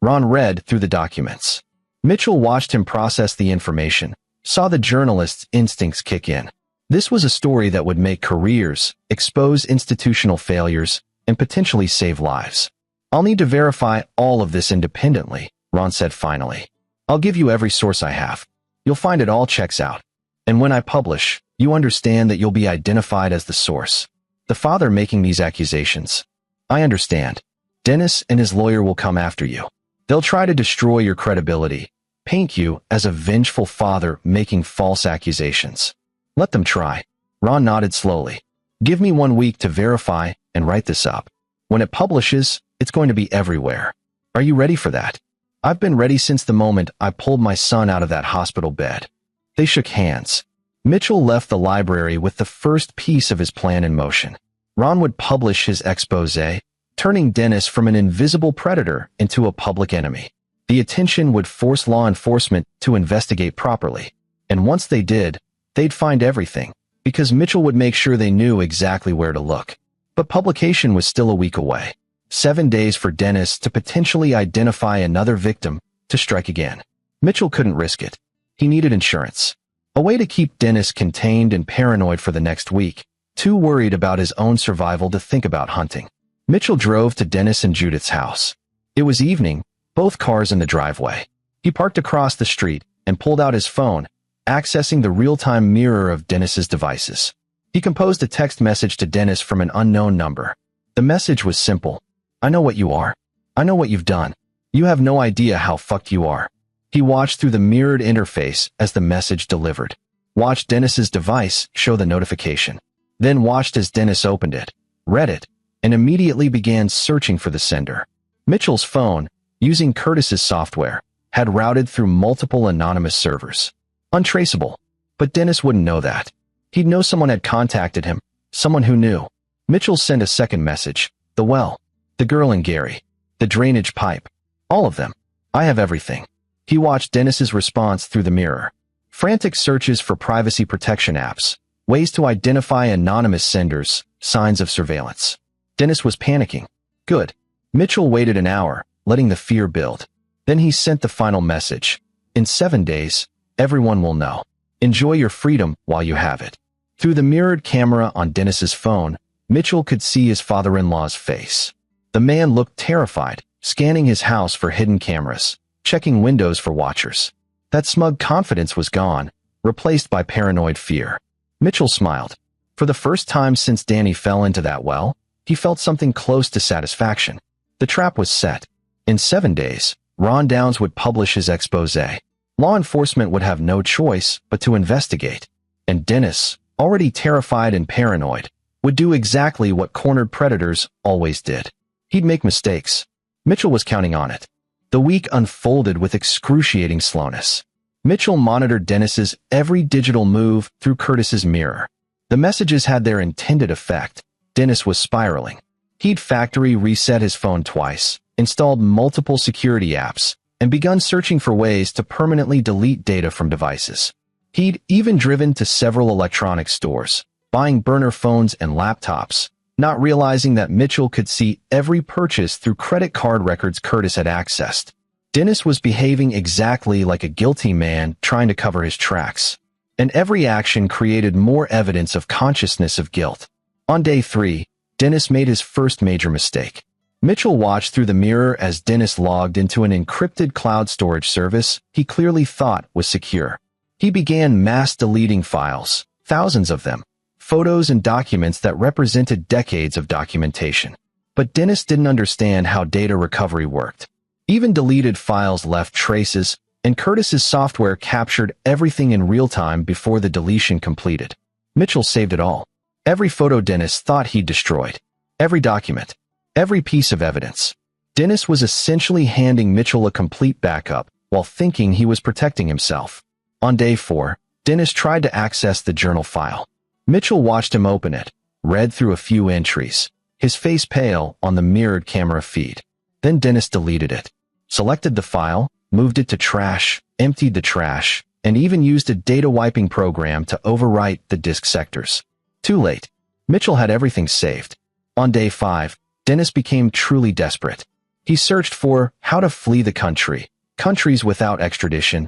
Ron read through the documents. Mitchell watched him process the information, saw the journalist's instincts kick in. This was a story that would make careers, expose institutional failures, and potentially save lives. I'll need to verify all of this independently, Ron said finally. I'll give you every source I have. You'll find it all checks out. And when I publish, you understand that you'll be identified as the source. The father making these accusations. I understand. Dennis and his lawyer will come after you. They'll try to destroy your credibility, paint you as a vengeful father making false accusations. Let them try. Ron nodded slowly. Give me 1 week to verify and write this up. When it publishes, it's going to be everywhere. Are you ready for that? I've been ready since the moment I pulled my son out of that hospital bed. They shook hands. Mitchell left the library with the first piece of his plan in motion. Ron would publish his exposé, turning Dennis from an invisible predator into a public enemy. The attention would force law enforcement to investigate properly. And once they did, they'd find everything, because Mitchell would make sure they knew exactly where to look. But publication was still a week away. 7 days for Dennis to potentially identify another victim to strike again. Mitchell couldn't risk it. He needed insurance. A way to keep Dennis contained and paranoid for the next week, too worried about his own survival to think about hunting. Mitchell drove to Dennis and Judith's house. It was evening, both cars in the driveway. He parked across the street and pulled out his phone, accessing the real-time mirror of Dennis's devices. He composed a text message to Dennis from an unknown number. The message was simple. I know what you are. I know what you've done. You have no idea how fucked you are. He watched through the mirrored interface as the message delivered. Watched Dennis's device show the notification. Then watched as Dennis opened it, read it, and immediately began searching for the sender. Mitchell's phone, using Curtis's software, had routed through multiple anonymous servers. Untraceable. But Dennis wouldn't know that. He'd know someone had contacted him, someone who knew. Mitchell sent a second message. The well. The girl and Gary. The drainage pipe. All of them. I have everything. He watched Dennis's response through the mirror. Frantic searches for privacy protection apps, ways to identify anonymous senders, signs of surveillance. Dennis was panicking. Good. Mitchell waited an hour, letting the fear build. Then he sent the final message. In 7 days, everyone will know. Enjoy your freedom while you have it. Through the mirrored camera on Dennis's phone, Mitchell could see his father-in-law's face. The man looked terrified, scanning his house for hidden cameras, checking windows for watchers. That smug confidence was gone, replaced by paranoid fear. Mitchell smiled. For the first time since Danny fell into that well, he felt something close to satisfaction. The trap was set. In 7 days, Ron Downs would publish his exposé. Law enforcement would have no choice but to investigate. And Dennis, already terrified and paranoid, would do exactly what cornered predators always did. He'd make mistakes. Mitchell was counting on it. The week unfolded with excruciating slowness. Mitchell monitored Dennis's every digital move through Curtis's mirror. The messages had their intended effect. Dennis was spiraling. He'd factory reset his phone twice, installed multiple security apps, and begun searching for ways to permanently delete data from devices. He'd even driven to several electronics stores, buying burner phones and laptops, not realizing that Mitchell could see every purchase through credit card records Curtis had accessed. Dennis was behaving exactly like a guilty man trying to cover his tracks. And every action created more evidence of consciousness of guilt. On day 3, Dennis made his first major mistake. Mitchell watched through the mirror as Dennis logged into an encrypted cloud storage service he clearly thought was secure. He began mass deleting files, thousands of them, photos and documents that represented decades of documentation. But Dennis didn't understand how data recovery worked. Even deleted files left traces, and Curtis's software captured everything in real time before the deletion completed. Mitchell saved it all. Every photo Dennis thought he'd destroyed. Every document. Every piece of evidence. Dennis was essentially handing Mitchell a complete backup while thinking he was protecting himself. On day 4, Dennis tried to access the journal file. Mitchell watched him open it, read through a few entries, his face pale on the mirrored camera feed. Then Dennis deleted it, selected the file, moved it to trash, emptied the trash, and even used a data wiping program to overwrite the disk sectors. Too late. Mitchell had everything saved. On day 5, Dennis became truly desperate. He searched for how to flee the country, countries without extradition,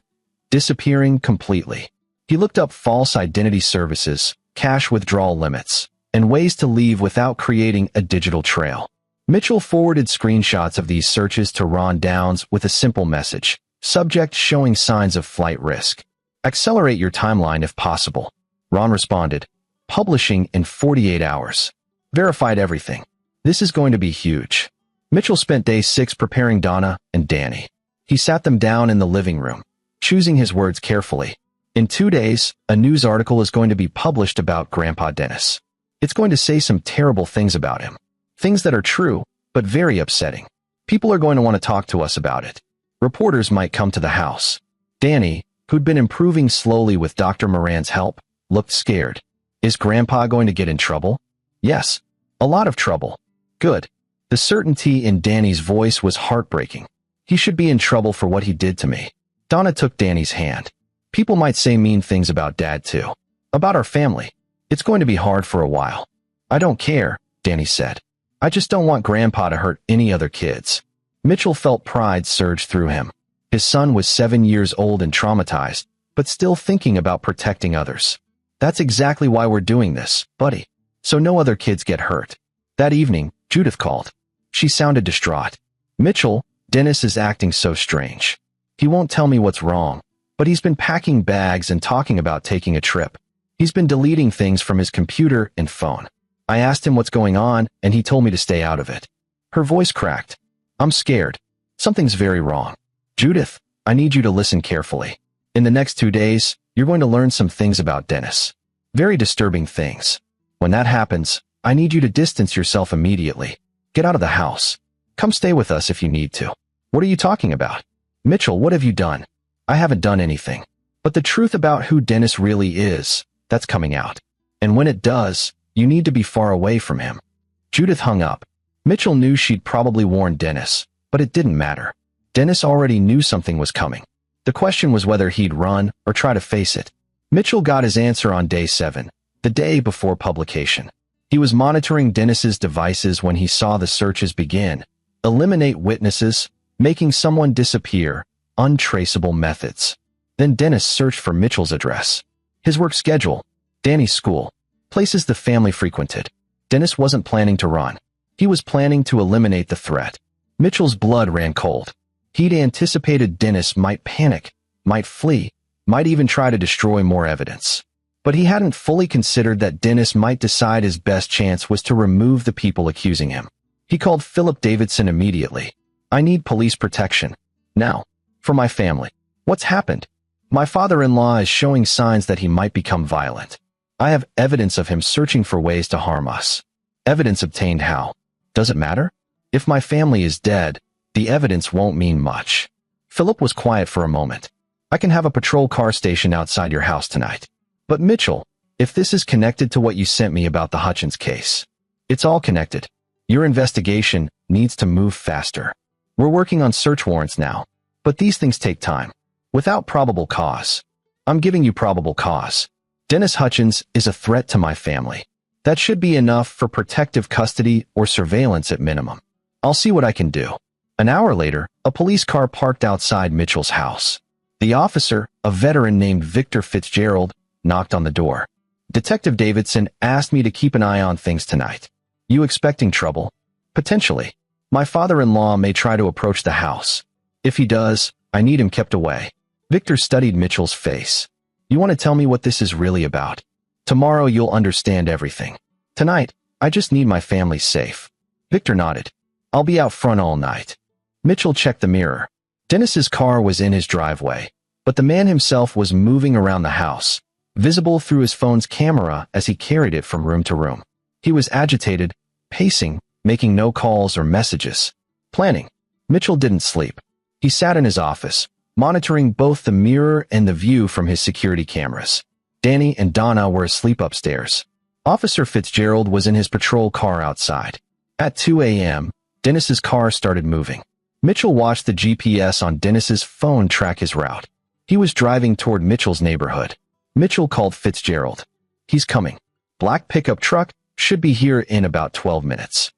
disappearing completely. He looked up false identity services, cash withdrawal limits, and ways to leave without creating a digital trail. Mitchell forwarded screenshots of these searches to Ron Downs with a simple message. Subject showing signs of flight risk. Accelerate your timeline if possible. Ron responded, publishing in 48 hours. Verified everything. This is going to be huge. Mitchell spent day 6 preparing Donna and Danny. He sat them down in the living room, choosing his words carefully. In 2 days, a news article is going to be published about Grandpa Dennis. It's going to say some terrible things about him. Things that are true, but very upsetting. People are going to want to talk to us about it. Reporters might come to the house. Danny, who'd been improving slowly with Dr. Moran's help, looked scared. Is Grandpa going to get in trouble? Yes. A lot of trouble. Good. The certainty in Danny's voice was heartbreaking. He should be in trouble for what he did to me. Donna took Danny's hand. People might say mean things about Dad too. About our family. It's going to be hard for a while. I don't care, Danny said. I just don't want Grandpa to hurt any other kids. Mitchell felt pride surge through him. His son was 7 years old and traumatized, but still thinking about protecting others. That's exactly why we're doing this, buddy. So no other kids get hurt. That evening, Judith called. She sounded distraught. Mitchell, Dennis is acting so strange. He won't tell me what's wrong, but he's been packing bags and talking about taking a trip. He's been deleting things from his computer and phone. I asked him what's going on, and he told me to stay out of it. Her voice cracked. I'm scared. Something's very wrong. Judith, I need you to listen carefully. In the next 2 days, you're going to learn some things about Dennis. Very disturbing things. When that happens, I need you to distance yourself immediately. Get out of the house. Come stay with us if you need to. What are you talking about? Mitchell, what have you done? I haven't done anything. But the truth about who Dennis really is, that's coming out. And when it does, you need to be far away from him. Judith hung up. Mitchell knew she'd probably warned Dennis, but it didn't matter. Dennis already knew something was coming. The question was whether he'd run or try to face it. Mitchell got his answer on day 7, the day before publication. He was monitoring Dennis's devices when he saw the searches begin. Eliminate witnesses, making someone disappear, untraceable methods. Then Dennis searched for Mitchell's address. His work schedule, Danny's school, places the family frequented. Dennis wasn't planning to run. He was planning to eliminate the threat. Mitchell's blood ran cold. He'd anticipated Dennis might panic, might flee, might even try to destroy more evidence. But he hadn't fully considered that Dennis might decide his best chance was to remove the people accusing him. He called Philip Davidson immediately. I need police protection. Now. For my family. What's happened? My father-in-law is showing signs that he might become violent. I have evidence of him searching for ways to harm us. Evidence obtained how? Does it matter? If my family is dead, the evidence won't mean much. Philip was quiet for a moment. I can have a patrol car station outside your house tonight. But Mitchell, if this is connected to what you sent me about the Hutchins case, it's all connected. Your investigation needs to move faster. We're working on search warrants now, but these things take time. Without probable cause. I'm giving you probable cause. Dennis Hutchins is a threat to my family. That should be enough for protective custody or surveillance at minimum. I'll see what I can do. An hour later, a police car parked outside Mitchell's house. The officer, a veteran named Victor Fitzgerald, knocked on the door. Detective Davidson asked me to keep an eye on things tonight. You expecting trouble? Potentially. My father-in-law may try to approach the house. If he does, I need him kept away. Victor studied Mitchell's face. You want to tell me what this is really about? Tomorrow you'll understand everything. Tonight, I just need my family safe. Victor nodded. I'll be out front all night. Mitchell checked the mirror. Dennis's car was in his driveway, but the man himself was moving around the house, visible through his phone's camera as he carried it from room to room. He was agitated, pacing, making no calls or messages. Planning. Mitchell didn't sleep. He sat in his office, monitoring both the mirror and the view from his security cameras. Danny and Donna were asleep upstairs. Officer Fitzgerald was in his patrol car outside. At 2 a.m., Dennis's car started moving. Mitchell watched the GPS on Dennis's phone track his route. He was driving toward Mitchell's neighborhood. Mitchell called Fitzgerald. "He's coming. Black pickup truck, should be here in about 12 minutes.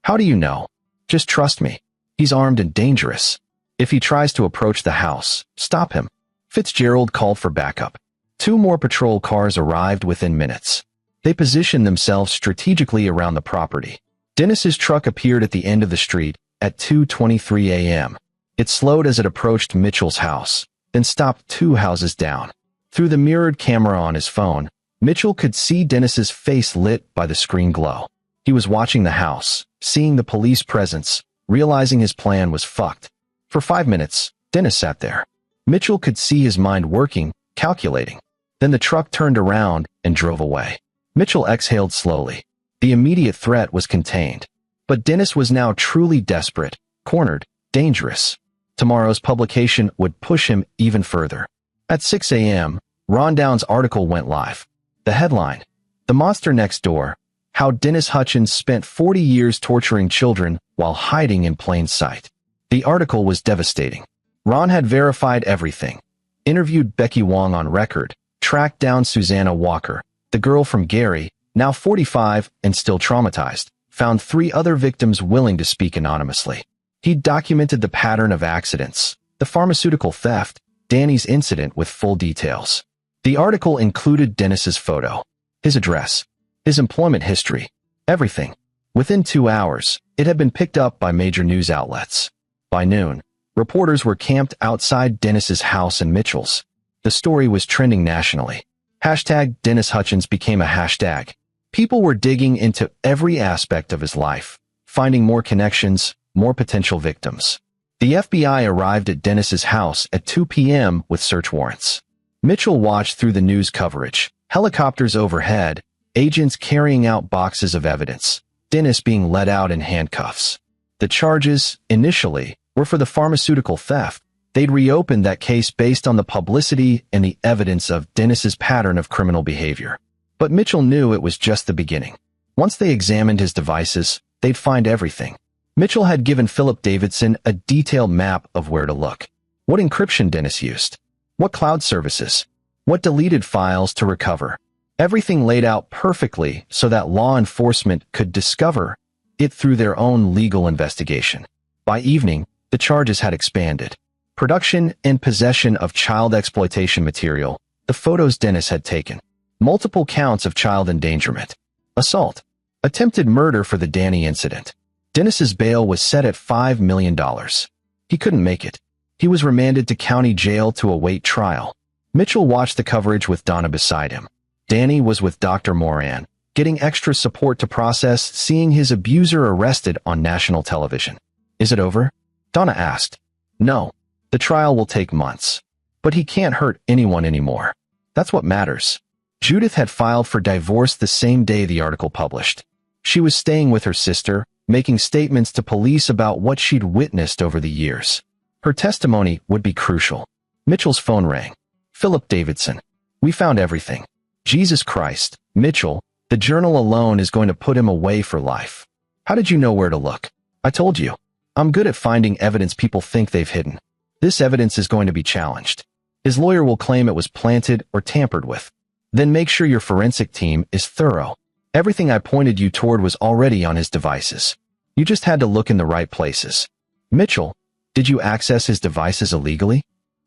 "How do you know?" "Just trust me. He's armed and dangerous. If he tries to approach the house, stop him." Fitzgerald called for backup. 2 more patrol cars arrived within minutes. They positioned themselves strategically around the property. Dennis's truck appeared at the end of the street at 2:23 a.m. It slowed as it approached Mitchell's house, then stopped 2 houses down. Through the mirrored camera on his phone, Mitchell could see Dennis's face lit by the screen glow. He was watching the house, seeing the police presence, realizing his plan was fucked. For 5 minutes, Dennis sat there. Mitchell could see his mind working, calculating. Then the truck turned around and drove away. Mitchell exhaled slowly. The immediate threat was contained. But Dennis was now truly desperate, cornered, dangerous. Tomorrow's publication would push him even further. At 6 a.m., Ron Down's article went live. The headline: "The Monster Next Door, How Dennis Hutchins Spent 40 Years Torturing Children While Hiding in Plain Sight." The article was devastating. Ron had verified everything. Interviewed Becky Wong on record, tracked down Susanna Walker, the girl from Gary, now 45 and still traumatized, found 3 other victims willing to speak anonymously. He documented the pattern of accidents, the pharmaceutical theft, Danny's incident with full details. The article included Dennis's photo, his address, his employment history, everything. Within 2 hours, it had been picked up by major news outlets. By noon, reporters were camped outside Dennis's house and Mitchell's. The story was trending nationally. Hashtag Dennis Hutchins became a hashtag. People were digging into every aspect of his life, finding more connections, more potential victims. The FBI arrived at Dennis's house at 2 p.m. with search warrants. Mitchell watched through the news coverage, helicopters overhead, agents carrying out boxes of evidence, Dennis being let out in handcuffs. The charges, initially, were for the pharmaceutical theft. They'd reopened that case based on the publicity and the evidence of Dennis's pattern of criminal behavior. But Mitchell knew it was just the beginning. Once they examined his devices, they'd find everything. Mitchell had given Philip Davidson a detailed map of where to look. What encryption Dennis used. What cloud services. What deleted files to recover. Everything laid out perfectly so that law enforcement could discover it through their own legal investigation. By evening, the charges had expanded. Production and possession of child exploitation material, the photos Dennis had taken. Multiple counts of child endangerment. Assault. Attempted murder for the Danny incident. Dennis's bail was set at $5 million. He couldn't make it. He was remanded to county jail to await trial. Mitchell watched the coverage with Donna beside him. Danny was with Dr. Moran, getting extra support to process seeing his abuser arrested on national television. "Is it over?" Donna asked. "No. The trial will take months. But he can't hurt anyone anymore. That's what matters." Judith had filed for divorce the same day the article published. She was staying with her sister, making statements to police about what she'd witnessed over the years. Her testimony would be crucial. Mitchell's phone rang. "Philip Davidson. We found everything." "Jesus Christ, Mitchell, the journal alone is going to put him away for life." "How did you know where to look?" "I told you. I'm good at finding evidence people think they've hidden. This evidence is going to be challenged. His lawyer will claim it was planted or tampered with. Then make sure your forensic team is thorough. Everything I pointed you toward was already on his devices. You just had to look in the right places." "Mitchell, did you access his devices illegally?"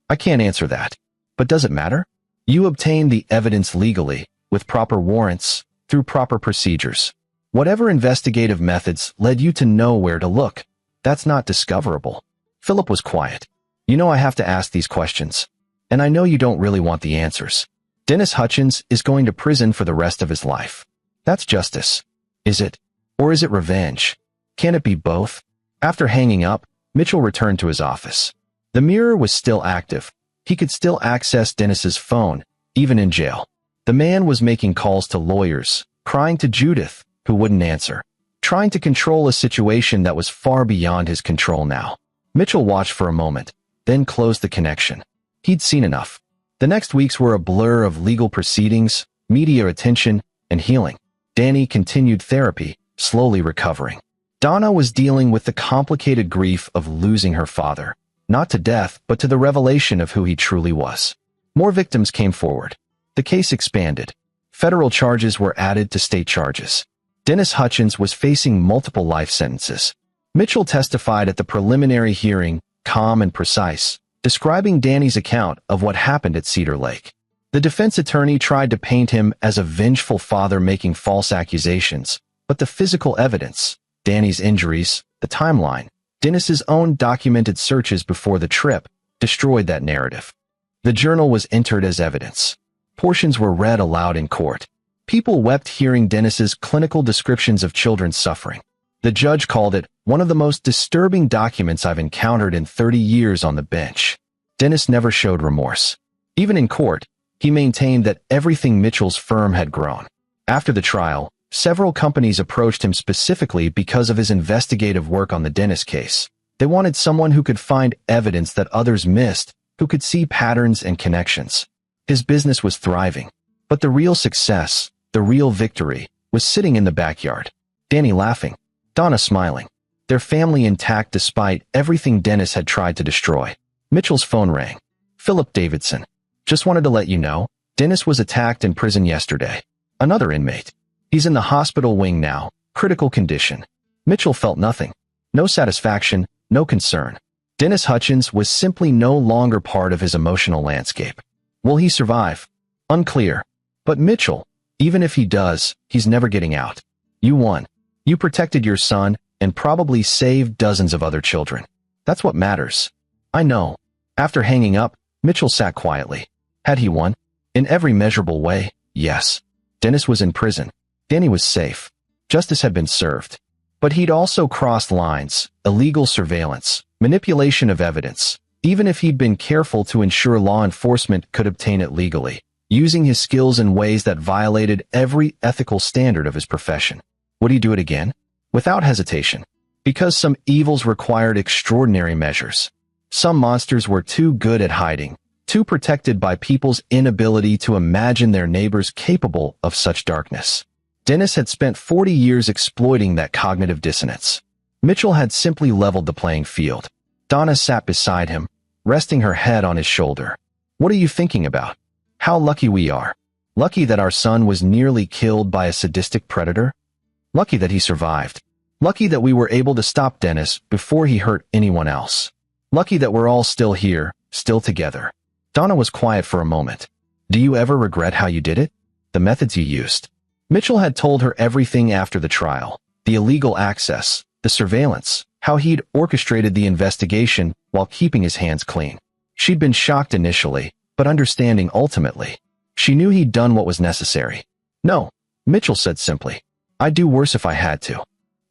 "I can't answer that. But does it matter? You obtained the evidence legally, with proper warrants, through proper procedures. Whatever investigative methods led you to know where to look, that's not discoverable." Philip was quiet. "You know I have to ask these questions. And I know you don't really want the answers. Dennis Hutchins is going to prison for the rest of his life. That's justice. Is it? Or is it revenge? Can it be both?" After hanging up, Mitchell returned to his office. The mirror was still active. He could still access Dennis's phone, even in jail. The man was making calls to lawyers, crying to Judith, who wouldn't answer, trying to control a situation that was far beyond his control now. Mitchell watched for a moment, then closed the connection. He'd seen enough. The next weeks were a blur of legal proceedings, media attention, and healing. Danny continued therapy, slowly recovering. Donna was dealing with the complicated grief of losing her father, not to death, but to the revelation of who he truly was. More victims came forward. The case expanded. Federal charges were added to state charges. Dennis Hutchins was facing multiple life sentences. Mitchell testified at the preliminary hearing, calm and precise, describing Danny's account of what happened at Cedar Lake. The defense attorney tried to paint him as a vengeful father making false accusations, but the physical evidence, Danny's injuries, the timeline, Dennis's own documented searches before the trip, destroyed that narrative. The journal was entered as evidence. Portions were read aloud in court. People wept hearing Dennis's clinical descriptions of children's suffering. The judge called it one of the most disturbing documents I've encountered in 30 years on the bench. Dennis never showed remorse. Even in court, he maintained that everything Mitchell's firm had grown. After the trial, several companies approached him specifically because of his investigative work on the Dennis case. They wanted someone who could find evidence that others missed, who could see patterns and connections. His business was thriving, but the real success, the real victory, was sitting in the backyard. Danny laughing, Donna smiling, their family intact despite everything Dennis had tried to destroy. Mitchell's phone rang. Philip Davidson. Just wanted to let you know, Dennis was attacked in prison yesterday. Another inmate. He's in the hospital wing now, critical condition. Mitchell felt nothing. No satisfaction, no concern. Dennis Hutchins was simply no longer part of his emotional landscape. Will he survive? Unclear. But Mitchell, even if he does, he's never getting out. You won. You protected your son and probably saved dozens of other children. That's what matters. I know. After hanging up, Mitchell sat quietly. Had he won? In every measurable way, yes. Dennis was in prison. Danny was safe. Justice had been served. But he'd also crossed lines, illegal surveillance, manipulation of evidence, even if he'd been careful to ensure law enforcement could obtain it legally, using his skills in ways that violated every ethical standard of his profession. Would he do it again? Without hesitation. Because some evils required extraordinary measures. Some monsters were too good at hiding, too protected by people's inability to imagine their neighbors capable of such darkness. Dennis had spent 40 years exploiting that cognitive dissonance. Mitchell had simply leveled the playing field. Donna sat beside him, resting her head on his shoulder. What are you thinking about? How lucky we are. Lucky that our son was nearly killed by a sadistic predator. Lucky that he survived. Lucky that we were able to stop Dennis before he hurt anyone else. Lucky that we're all still here, still together. Donna was quiet for a moment. Do you ever regret how you did it? The methods you used. Mitchell had told her everything after the trial. The illegal access, the surveillance, how he'd orchestrated the investigation while keeping his hands clean. She'd been shocked initially, but understanding ultimately. She knew he'd done what was necessary. No, Mitchell said simply. I'd do worse if I had to.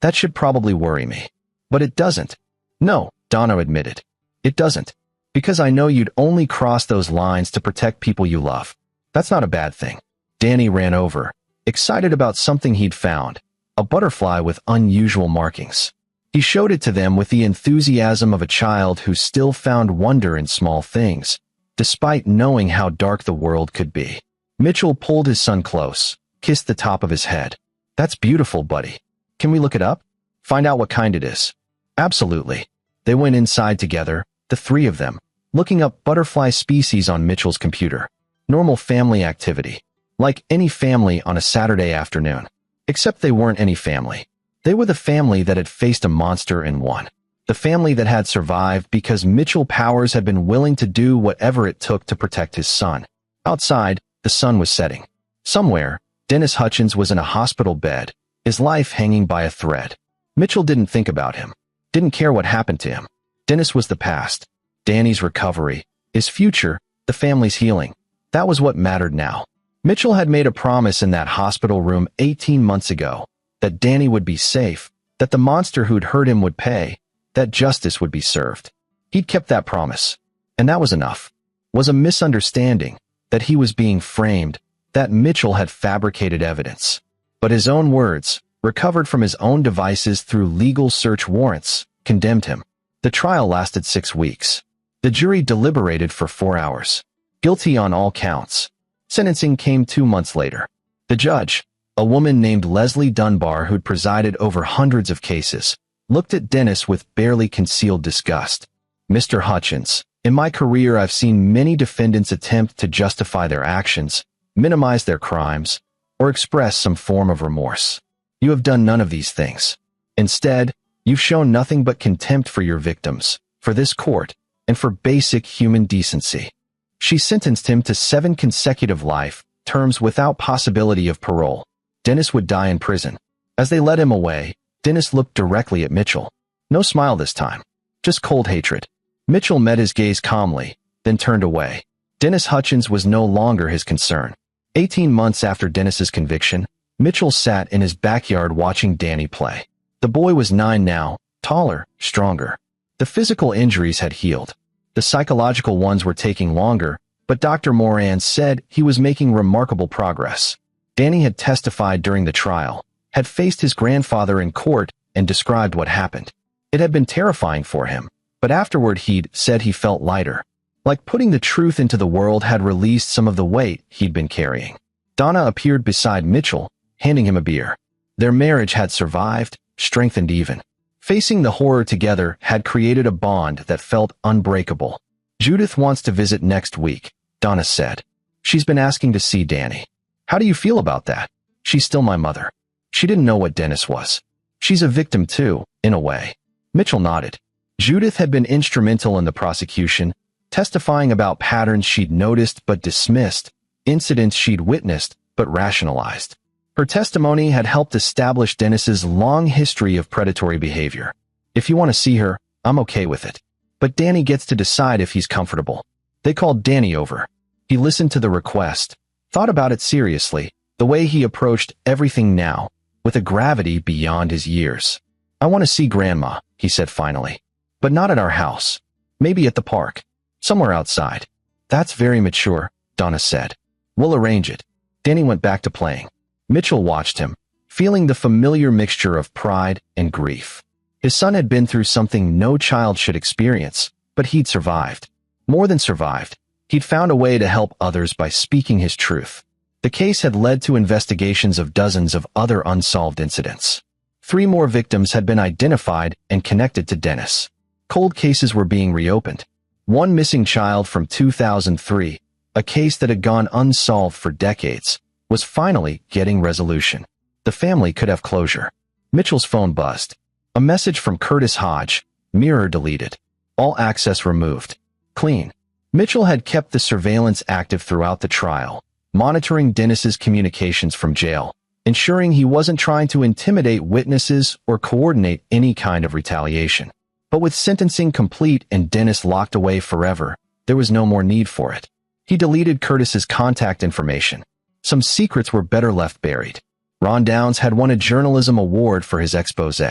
That should probably worry me. But it doesn't. No, Donna admitted. It doesn't. Because I know you'd only cross those lines to protect people you love. That's not a bad thing. Danny ran over, excited about something he'd found, a butterfly with unusual markings. He showed it to them with the enthusiasm of a child who still found wonder in small things, despite knowing how dark the world could be. Mitchell pulled his son close, kissed the top of his head. That's beautiful, buddy. Can we look it up? Find out what kind it is. Absolutely. They went inside together, the three of them, looking up butterfly species on Mitchell's computer. Normal family activity. Like any family on a Saturday afternoon. Except they weren't any family. They were the family that had faced a monster and won. The family that had survived because Mitchell Powers had been willing to do whatever it took to protect his son. Outside, the sun was setting. Somewhere, Dennis Hutchins was in a hospital bed, his life hanging by a thread. Mitchell didn't think about him. Didn't care what happened to him. Dennis was the past. Danny's recovery. His future. The family's healing. That was what mattered now. Mitchell had made a promise in that hospital room 18 months ago. That Danny would be safe. That the monster who'd hurt him would pay. That justice would be served. He'd kept that promise. And that was enough. Was a misunderstanding. That he was being framed. That Mitchell had fabricated evidence. But his own words, recovered from his own devices through legal search warrants, condemned him. The trial lasted 6 weeks. The jury deliberated for 4 hours. Guilty on all counts. Sentencing came 2 months later. The judge, a woman named Leslie Dunbar who'd presided over hundreds of cases, looked at Dennis with barely concealed disgust. "Mr. Hutchins, in my career I've seen many defendants attempt to justify their actions, minimize their crimes, or express some form of remorse. You have done none of these things. Instead, you've shown nothing but contempt for your victims, for this court, and for basic human decency." She sentenced him to 7 consecutive life terms without possibility of parole. Dennis would die in prison. As they led him away, Dennis looked directly at Mitchell. No smile this time, just cold hatred. Mitchell met his gaze calmly, then turned away. Dennis Hutchins was no longer his concern. 18 months after Dennis's conviction, Mitchell sat in his backyard watching Danny play. The boy was 9 now, taller, stronger. The physical injuries had healed. The psychological ones were taking longer, but Dr. Moran said he was making remarkable progress. Danny had testified during the trial, had faced his grandfather in court, and described what happened. It had been terrifying for him, but afterward he'd said he felt lighter. Like putting the truth into the world had released some of the weight he'd been carrying. Donna appeared beside Mitchell, handing him a beer. Their marriage had survived, strengthened even. Facing the horror together had created a bond that felt unbreakable. "Judith wants to visit next week," Donna said. "She's been asking to see Danny. How do you feel about that? She's still my mother." She didn't know what Dennis was. "She's a victim too, in a way." Mitchell nodded. Judith had been instrumental in the prosecution, testifying about patterns she'd noticed but dismissed, incidents she'd witnessed but rationalized. Her testimony had helped establish Dennis's long history of predatory behavior. "If you want to see her, I'm okay with it. But Danny gets to decide if he's comfortable." They called Danny over. He listened to the request, thought about it seriously, the way he approached everything now, with a gravity beyond his years. "I want to see Grandma," he said finally. "But not at our house. Maybe at the park. Somewhere outside." "That's very mature," Donna said. "We'll arrange it." Danny went back to playing. Mitchell watched him, feeling the familiar mixture of pride and grief. His son had been through something no child should experience, but he'd survived. More than survived, he'd found a way to help others by speaking his truth. The case had led to investigations of dozens of other unsolved incidents. 3 more victims had been identified and connected to Dennis. Cold cases were being reopened. One missing child from 2003, a case that had gone unsolved for decades, was finally getting resolution. The family could have closure. Mitchell's phone buzzed. A message from Curtis Hodge, mirror deleted. All access removed. Clean. Mitchell had kept the surveillance active throughout the trial, monitoring Dennis's communications from jail, ensuring he wasn't trying to intimidate witnesses or coordinate any kind of retaliation. But with sentencing complete and Dennis locked away forever, there was no more need for it. He deleted Curtis's contact information. Some secrets were better left buried. Ron Downs had won a journalism award for his expose.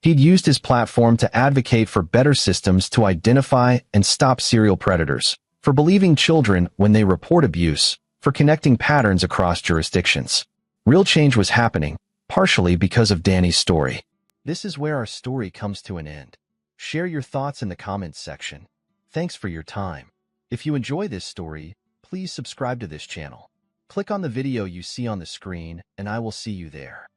He'd used his platform to advocate for better systems to identify and stop serial predators, for believing children when they report abuse, for connecting patterns across jurisdictions. Real change was happening, partially because of Danny's story. This is where our story comes to an end. Share your thoughts in the comments section. Thanks for your time. If you enjoy this story, please subscribe to this channel. Click on the video you see on the screen, and I will see you there.